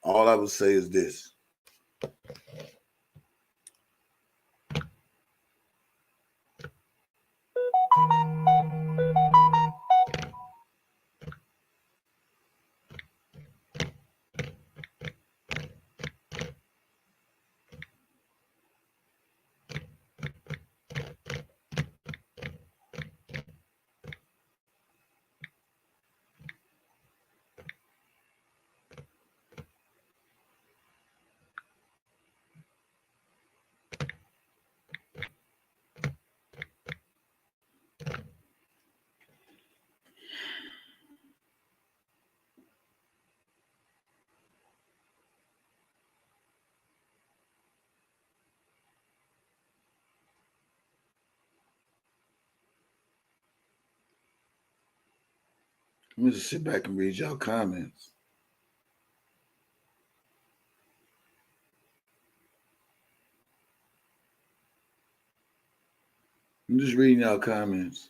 S15: All I would say is this. Let me just sit back and read y'all comments. I'm just reading y'all comments.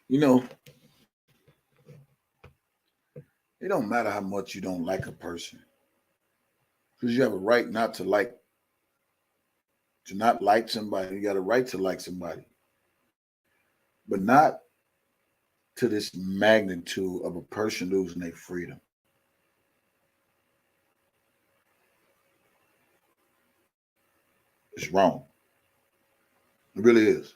S15: You know, it don't matter how much you don't like a person, because you have a right not to not like somebody. You got a right to like somebody, but not to this magnitude of a person losing their freedom. It's wrong. It really is.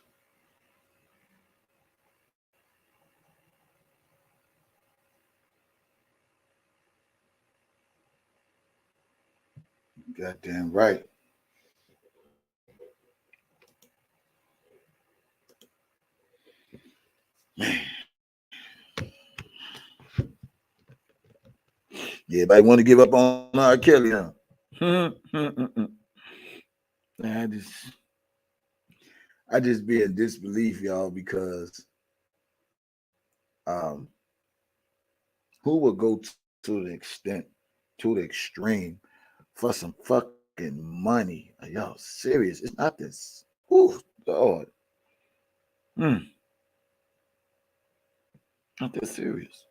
S15: Goddamn right. Man. Yeah, everybody want to give up on R.Kelly, huh? I just be in disbelief, y'all, because who would go to the extent, to the extreme, for some fucking money? Are y'all serious? It's not this. Ooh, Lord. Not that serious.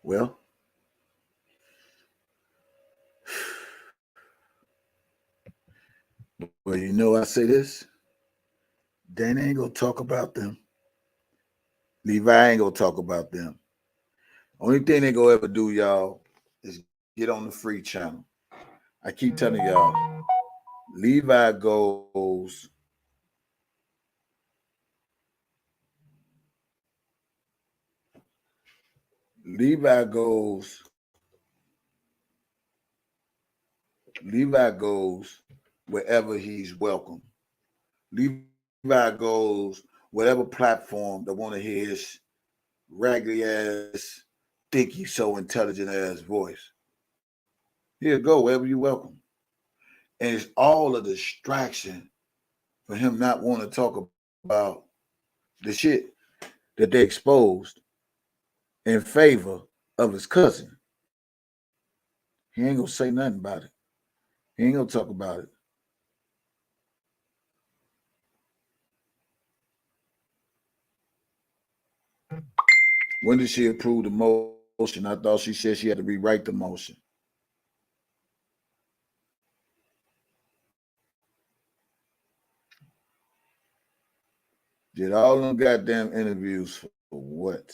S15: Well, you know, I say this. Dana ain't gonna talk about them. Levi ain't gonna talk about them. Only thing they gonna ever do, y'all, is get on the free channel. I keep telling y'all, Levi goes Levi goes wherever he's welcome. Levi goes whatever platform that want to hear his raggedy ass, think he's so intelligent ass voice. Here, go wherever you welcome. And it's all a distraction for him not wanting to talk about the shit that they exposed in favor of his cousin. He ain't gonna say nothing about it. He ain't gonna talk about it. When did she approve the motion? I thought she said she had to rewrite the motion. Did all them goddamn interviews for what?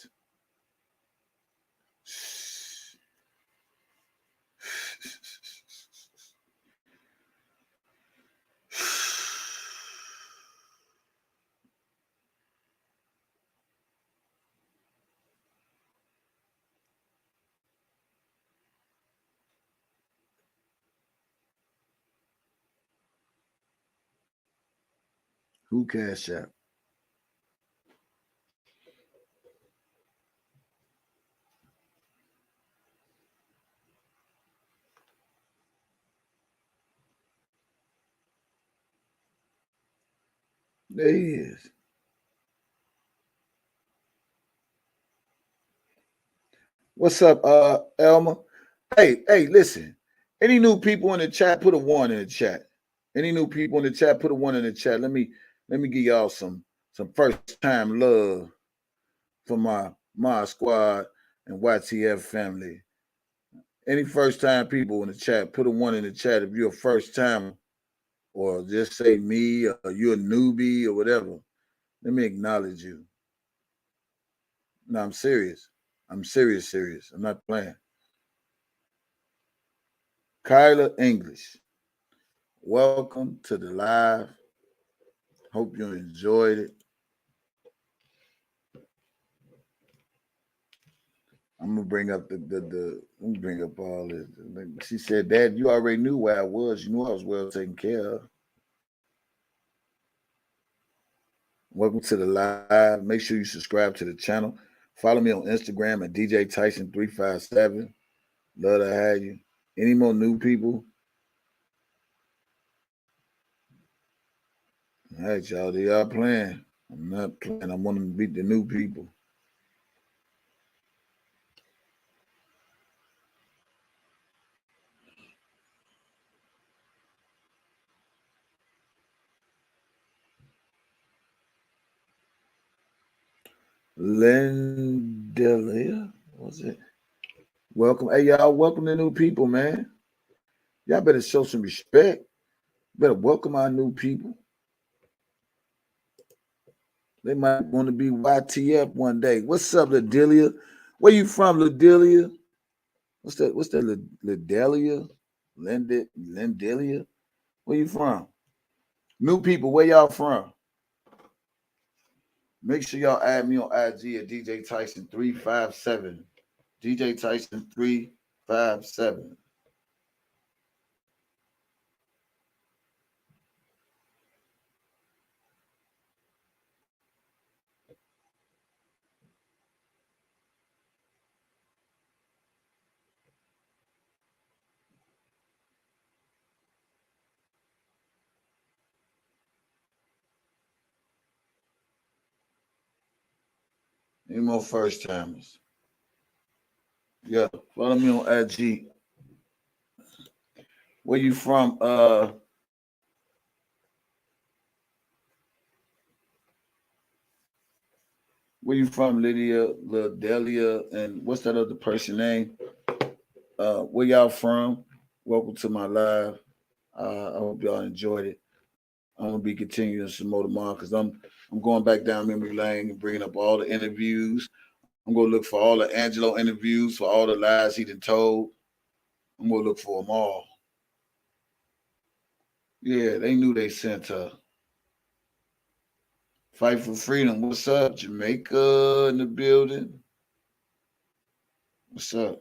S15: Who cash out? There he is. What's up, Elma? Hey, listen. Any new people in the chat, put a 1 in the chat. Any new people in the chat, put a 1 in the chat. Let me give y'all some first time love for my squad and YTF family. Any first time people in the chat, put a 1 in the chat if you're a first timer, or just say me, or you're a newbie, or whatever. Let me acknowledge you. No, I'm serious. I'm serious. I'm not playing. Kyla English, welcome to the live. Hope you enjoyed it. I'm gonna bring up let me bring up all this. She said, Dad, you already knew where I was. You knew I was well taken care of. Welcome to the live. Make sure you subscribe to the channel. Follow me on Instagram at DJ Tyson 357. Love to have you. Any more new people? All right, y'all. They are playing. I'm not playing. I want to beat the new people. Lendelia, what's it? Welcome. Hey, y'all, welcome to new people, man. Y'all better show some respect. Better welcome our new people. They might want to be YTF one day. What's up, Ladelia? Where you from, Ladelia? What's that? Ladelia? Lendelia? Where you from? New people, where y'all from? Make sure y'all add me on IG at DJ Tyson 357. DJ Tyson 357. Any more first timers? Yeah, follow me on IG. Where you from? Where you from, Lydia, Lil Delia, and what's that other person name? Where y'all from? Welcome to my live. I hope y'all enjoyed it. I'm gonna be continuing some more tomorrow because I'm going back down memory lane and bringing up all the interviews. I'm gonna look for all the Angelo interviews for all the lies he done told. I'm gonna look for them all. Yeah, they knew they sent her. Fight for freedom. What's up, Jamaica in the building? What's up?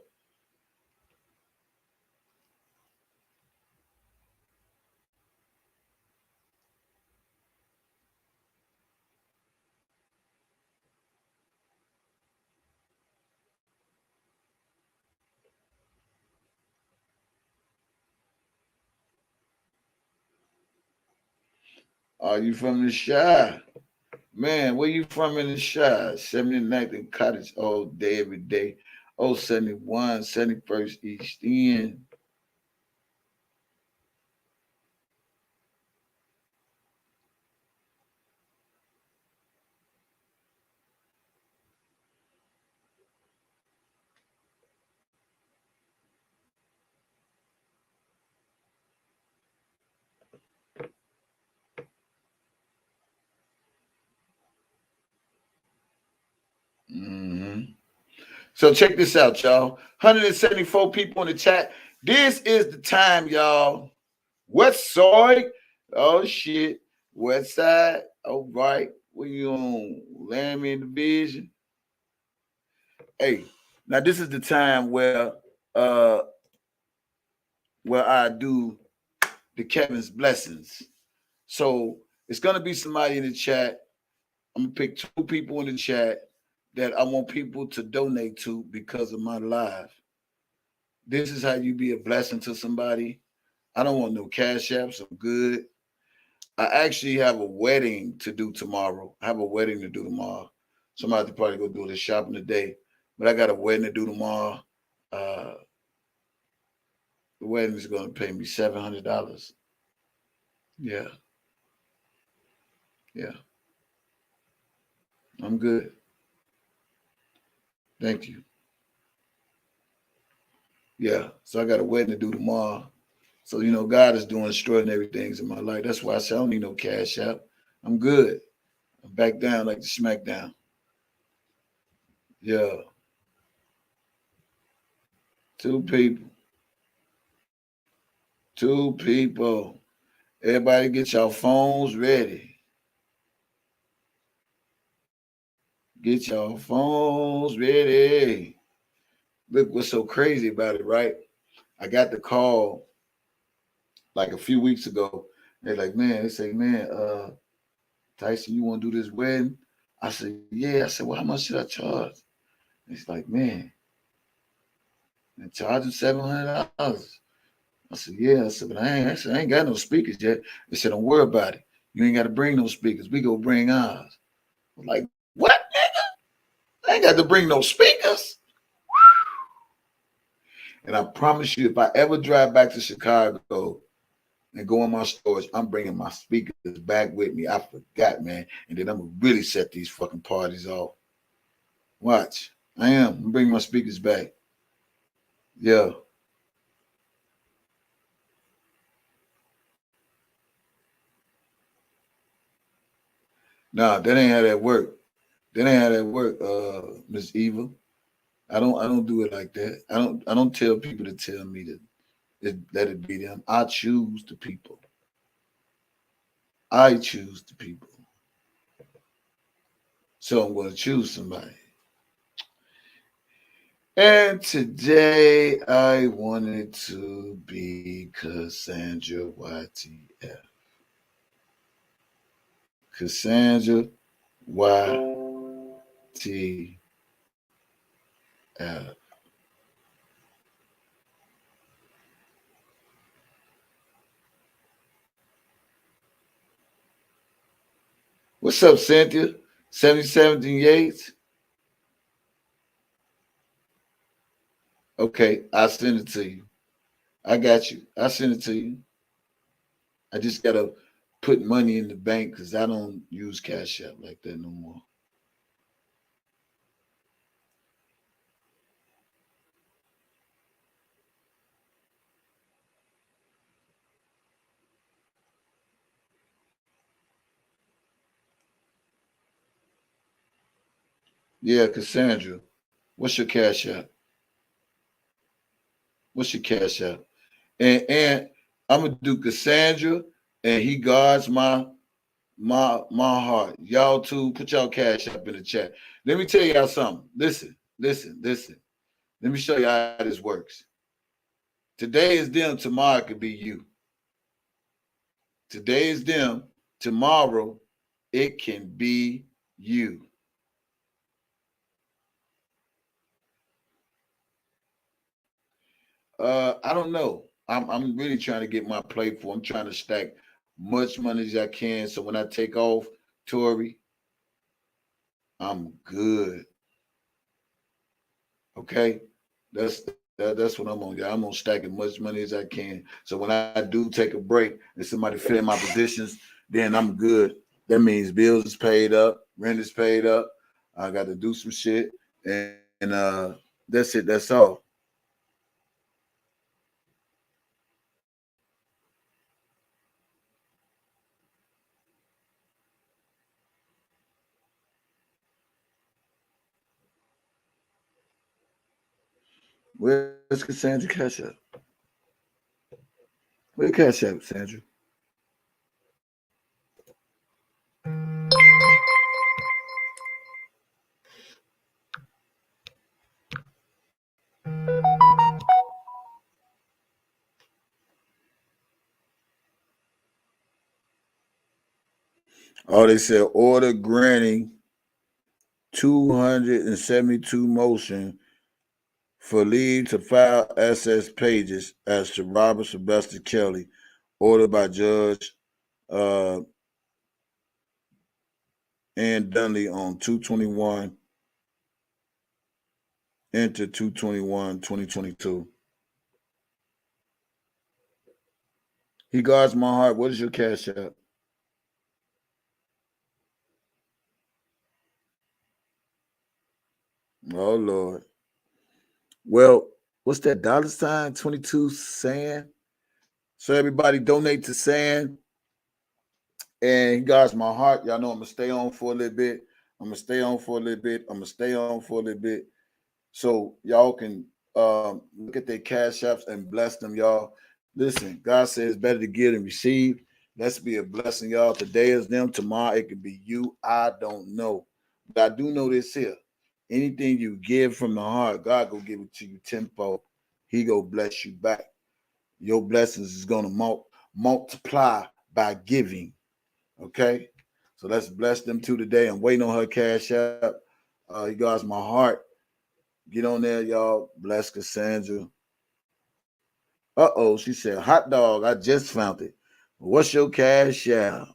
S15: Are you from the Shy? Man, where you from in the Shy? 79th and Cottage all day, every day. Oh, 71, 71st East End. hmm So check this out, y'all. 174 people in the chat. This is the time, y'all. West Side. Oh shit. West Side. All right. Where you on? Laramie Division. Hey, now this is the time uh where I do the Kevin's blessings. So it's gonna be somebody in the chat. I'm gonna pick two people in the chat that I want people to donate to because of my live. This is how you be a blessing to somebody. I don't want no cash apps. I'm good. I actually have a wedding to do tomorrow. I have a wedding to do tomorrow. Somebody probably go do the shopping today, but I got a wedding to do tomorrow. Uh, the wedding is going to pay me $700. Yeah, yeah, I'm good. Thank you. Yeah, so I got a wedding to do tomorrow. So God is doing extraordinary things in my life. That's why I say I don't need no cash app. I'm good. I'm back down like the SmackDown. Yeah, two people. Two people. Everybody get your phones ready. Get your phones ready. Look what's so crazy about it, right? I got the call like a few weeks ago. They're like, man, they say, man, Tyson, you want to do this wedding? I said, yeah. I said, well, how much should I charge? It's like, man, I'm charging $700. I said, yeah. I said, but I ain't got no speakers yet. They said, don't worry about it. You ain't got to bring no speakers. We go bring ours. I'm like, what, nigga? I ain't got to bring no speakers. And I promise you, if I ever drive back to Chicago and go in my stores, I'm bringing my speakers back with me. I forgot, man. And then I'm going to really set these fucking parties off. Watch. I am. I'm bringing my speakers back. Yeah. Nah, that ain't how that work. That ain't how that work, Miss Eva. I don't do it like that. I don't tell people to tell me to let it be them. I choose the people. I choose the people. So I'm going to choose somebody. And today I wanted to be Cassandra YTF. Cassandra YTF. What's up, Cynthia? 77th and Yates. Okay, I'll send it to you. I got you. I'll send it to you. I just gotta put money in the bank because I don't use Cash App like that no more. Yeah, Cassandra. What's your cash app? What's your cash app? And I'm gonna do Cassandra, and he guards my heart. Y'all too, put y'all cash up in the chat. Let me tell y'all something. Listen. Let me show you how this works. Today is them, tomorrow it could be you. Today is them, tomorrow it can be you. I don't know. I'm really trying to get my play for. I'm trying to stack much money as I can. So when I take off, Tori, I'm good. Okay, that's what I'm on. Yeah, I'm gonna stack as much money as I can. So when I do take a break and somebody fill in my positions, then I'm good. That means bills is paid up, rent is paid up. I got to do some shit, and that's it. That's all. Where's Cassandra Cash App? Where's Cash App, Sandra? Oh, they said order granting 272 motion for leave to file SS pages as to Robert Sylvester Kelly, ordered by Judge uh, Ann Dunley on 221 into 221 2022. He guards my heart. What is your cash app? Oh Lord. Well, what's that dollar sign? 22 Sand. So everybody donate to Sand. And he guards my heart. Y'all know I'm gonna stay on for a little bit. I'm gonna stay on for a little bit. I'm gonna stay on for a little bit. So y'all can look at their cash apps and bless them, y'all. Listen, God says it's better to give than receive. Let's be a blessing, y'all. Today is them. Tomorrow it could be you. I don't know. But I do know this here. Anything you give from the heart, God go give it to you tenfold. He go bless you back. Your blessings is gonna multiply by giving. Okay? So let's bless them too today. I'm waiting on her cash app. You guys, my heart. Get on there, y'all. Bless Cassandra. Uh-oh, she said, hot dog, I just found it. What's your cash app?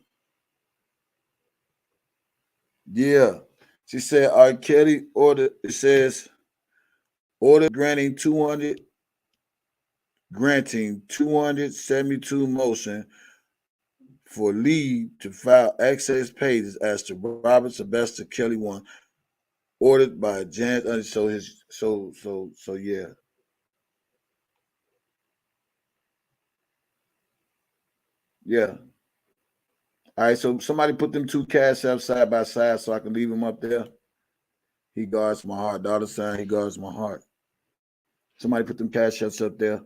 S15: Yeah. She said, R.Kelly order, it says, order granting 272 motion for leave to file access pages as to Robert Sylvester Kelly one, ordered by Janet. So yeah. Yeah. All right, so somebody put them two cash apps side by side so I can leave them up there. He guards my heart. Dollar sign, he guards my heart. Somebody put them cash apps up there.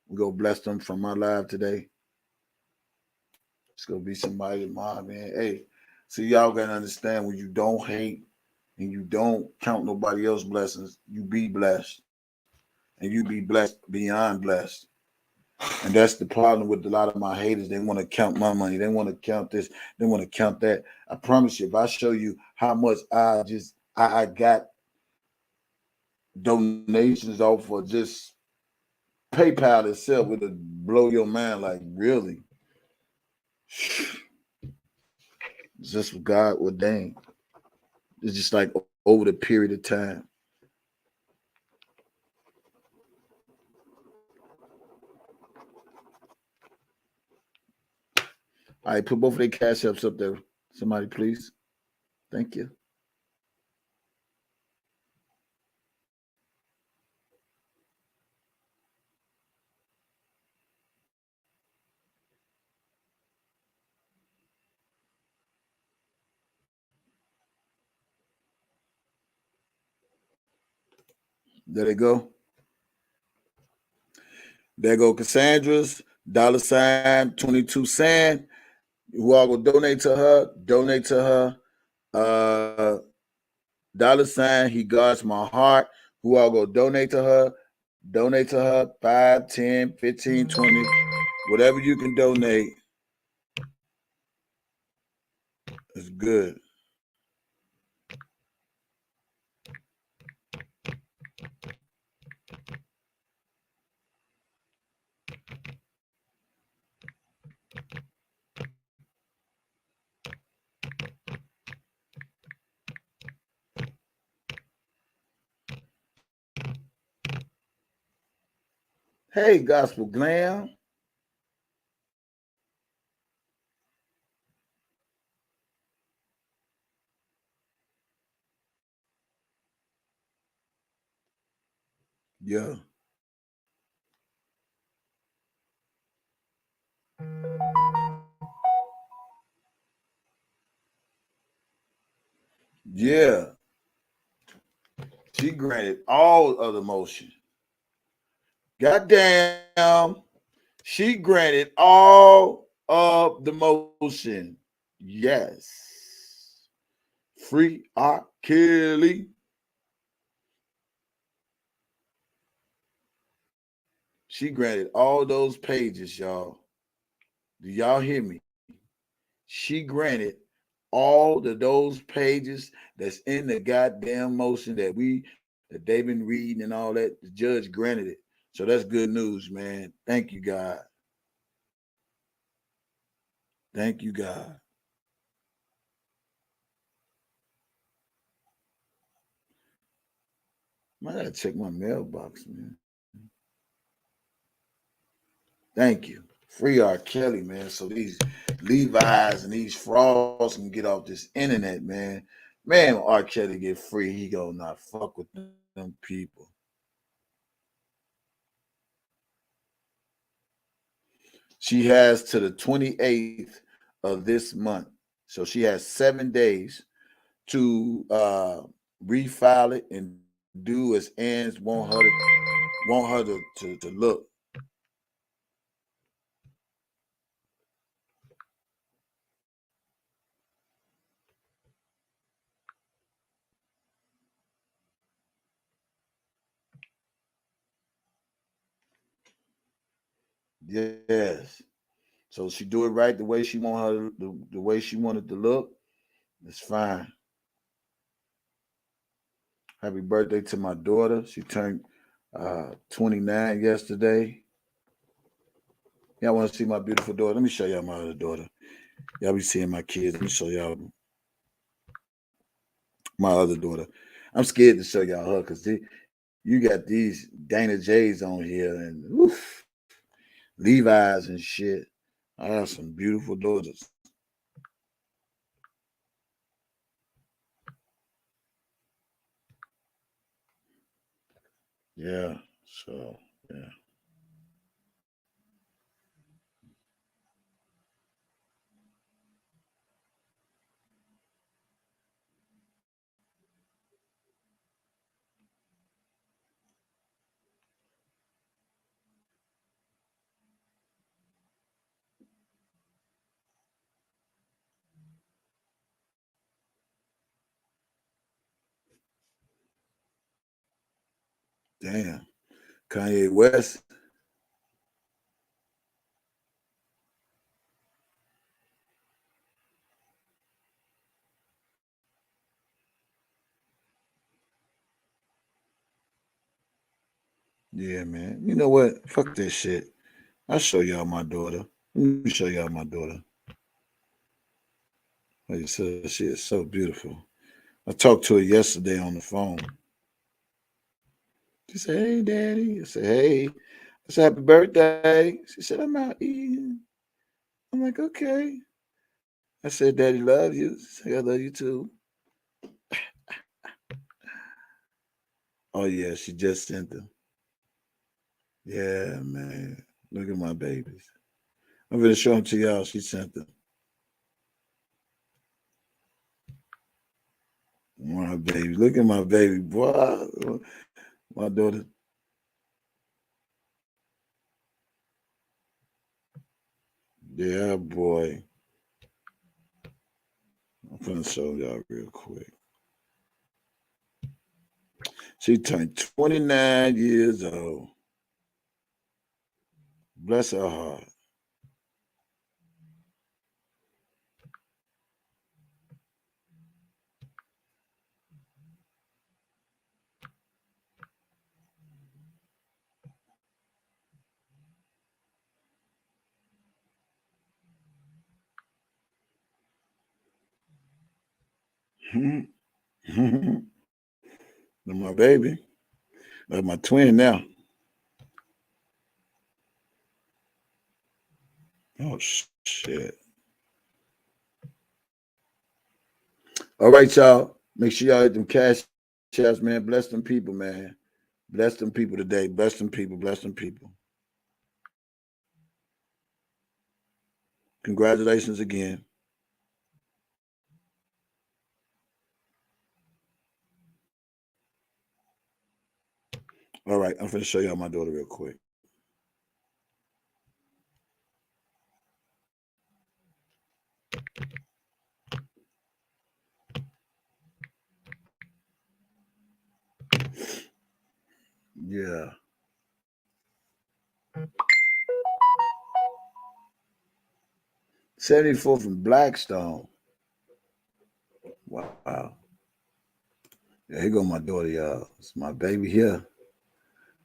S15: We go bless them from my live today. It's gonna be somebody tomorrow, man. Hey, so y'all gotta understand when you don't hate and you don't count nobody else's blessings, you be blessed. And you be blessed beyond blessed. And that's the problem with a lot of my haters. They want to count my money. They want to count this. They want to count that. I promise you, if I show you how much I got donations off for just PayPal itself, it'll blow your mind. Like, really? It's just what God ordained. It's just like over the period of time. All right, put both of their cash apps up there. Somebody, please. Thank you. There they go. There go Cassandra's $ 22 cent. Who all gonna donate to her? Donate to her. $ he guards my heart. Who all go donate to her? Donate to her 5, 10, 15, 20, whatever you can donate. It's good. Hey, Gospel Glam. Yeah. Yeah. She granted all of the motion. Goddamn. She granted all of the motion. Yes. Free R.Kelly. She granted all those pages, y'all. Do y'all hear me? She granted all of those pages that's in the goddamn motion that they've been reading and all that. The judge granted it. So that's good news, man. Thank you, God. Thank you, God. I gotta check my mailbox, man. Thank you. Free R.Kelly, man. So these Levi's and these frauds can get off this internet, man. Man, when R.Kelly get free, he gonna not fuck with them people. She has to the 28th of this month. So she has 7 days to refile it and do as ends want her to look. Yes. So she do it right the way she want her the way she wanted to look. It's fine. Happy birthday to my daughter. She turned 29 yesterday. Y'all want to see my beautiful daughter? Let me show y'all my other daughter. Y'all be seeing my kids. Let me show y'all my other daughter. I'm scared to show y'all her because you got these Dana J's on here and oof, Levi's and shit. I have some beautiful daughters. Yeah. So yeah. Damn. Kanye West. Yeah, man. You know what? Fuck this shit. I'll show y'all my daughter. Let me show y'all my daughter. Like I said, she is so beautiful. I talked to her yesterday on the phone. She said, "Hey, Daddy." I said, "Hey." I said, "Happy birthday." She said, "I'm out eating." I'm like, "Okay." I said, "Daddy love you." She said, "I love you too." Oh yeah, she just sent them. Yeah, man. Look at my babies. I'm gonna show them to y'all. She sent them. My baby. Look at my baby boy. My daughter. Yeah, boy. I'm finna show y'all real quick. She turned 29 years old. Bless her heart. That's my baby. That's my twin now. Oh, shit. All right, y'all. Make sure y'all hit them cash checks, man. Bless them people, man. Bless them people today. Bless them people. Bless them people. Congratulations again. All right, I'm going to show y'all my daughter real quick. Yeah. '74 from Blackstone. Wow. Yeah, here go my daughter, y'all. It's my baby here.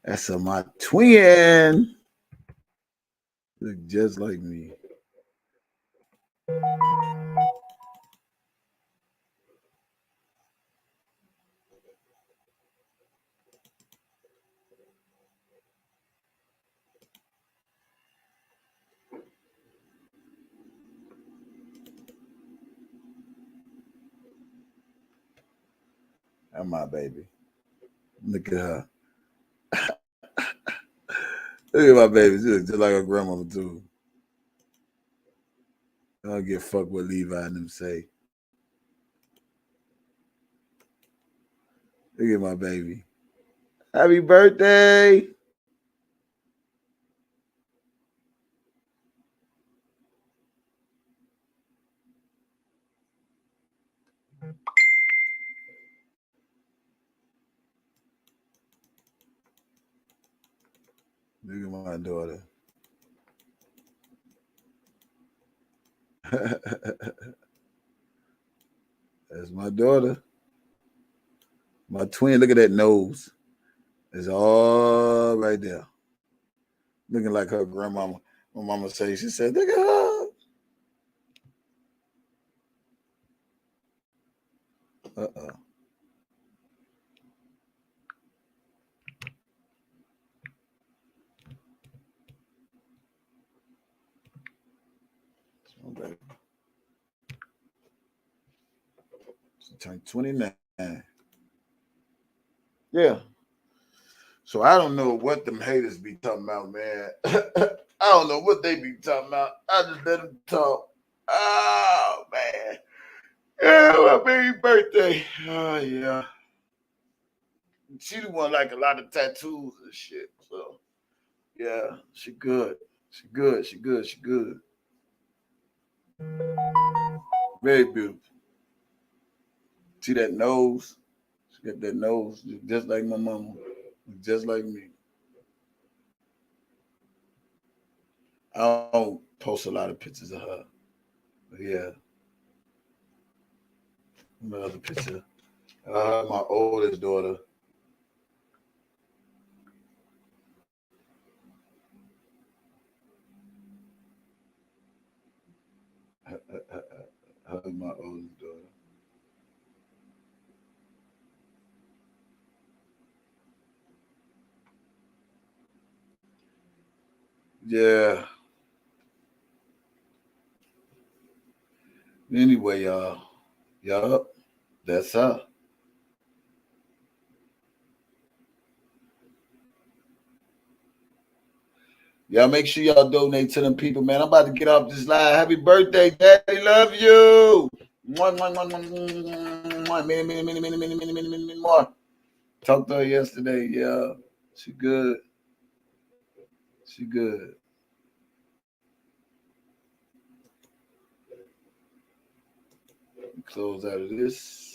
S15: That's my twin. Look just like me. That's my baby. Look at her. Look at my baby. She looks just like her grandmother, too. I don't get fucked what Levi and them say. Look at my baby. Happy birthday. Look at my daughter. That's my daughter. My twin, look at that nose. It's all right there. Looking like her grandmama. My mama say, she said, look at her. Uh-oh. Okay. She turned 29. Yeah. So I don't know what them haters be talking about, man. I don't know what they be talking about. I just let them talk. Oh, man. Yeah, my baby birthday. Oh, yeah. She the one like a lot of tattoos and shit. So, yeah, she good. She good. She good. She good. Very beautiful. See that nose? She got that nose just like my mama. Just like me. I don't post a lot of pictures of her. But yeah. Another picture. My oldest daughter. My oldest daughter. Yeah. Anyway, y'all. Yup. That's her. Y'all make sure y'all donate to them people, man. I'm about to get off this live. Happy birthday, Daddy. Love you. Many more. Talked to her yesterday. Yeah, she good. She good. Close out of this.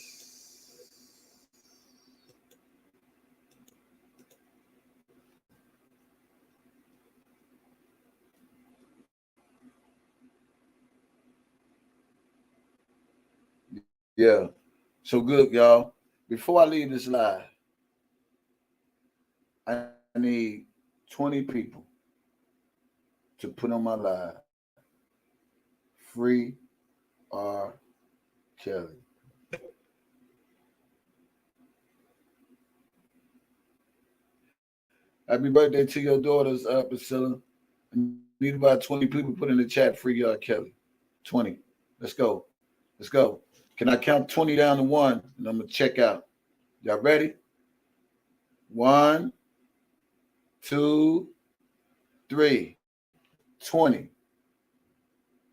S15: Yeah. So good, y'all. Before I leave this live, I need 20 people to put on my live. Free R.Kelly. Happy birthday to your daughters, Priscilla. I need about 20 people put in the chat free R.Kelly. 20. Let's go. Let's go. Can I count 20 down to 1? And I'm going to check out. Y'all ready? 1, 2, 3. 20.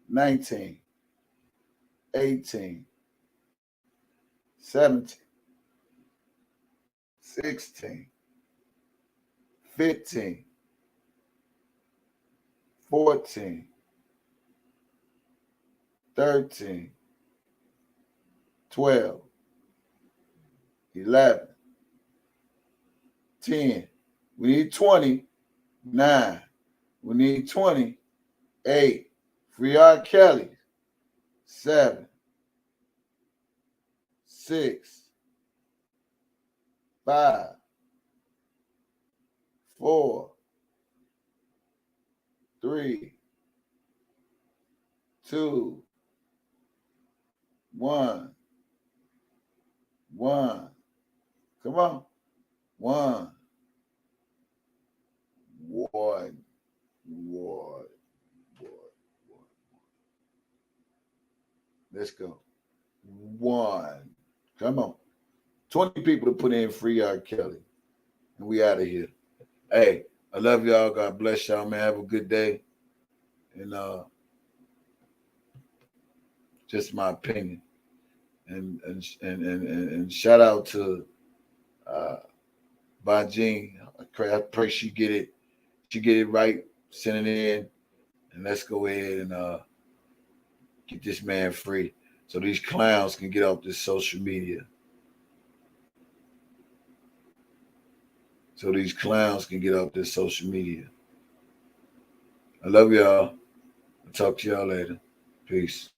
S15: 19. 18. 17. 16. 15. 14. 13. 12. 11. 10. We need 20. 9. We need 20. 8. Free R.Kelly. 7. 6. 5. 4. 3. 2. 1. 1. Come on. 1. 1. 1. Let's go. 1. Come on. 20 people to put in free R.Kelly. And we out of here. Hey, I love y'all. God bless y'all, man. Have a good day. And just my opinion. And shout out to Bajin. I pray she get it right. Send it in. And let's go ahead and get this man free so these clowns can get off this social media. So these clowns can get off this social media. I love y'all. I'll talk to y'all later. Peace.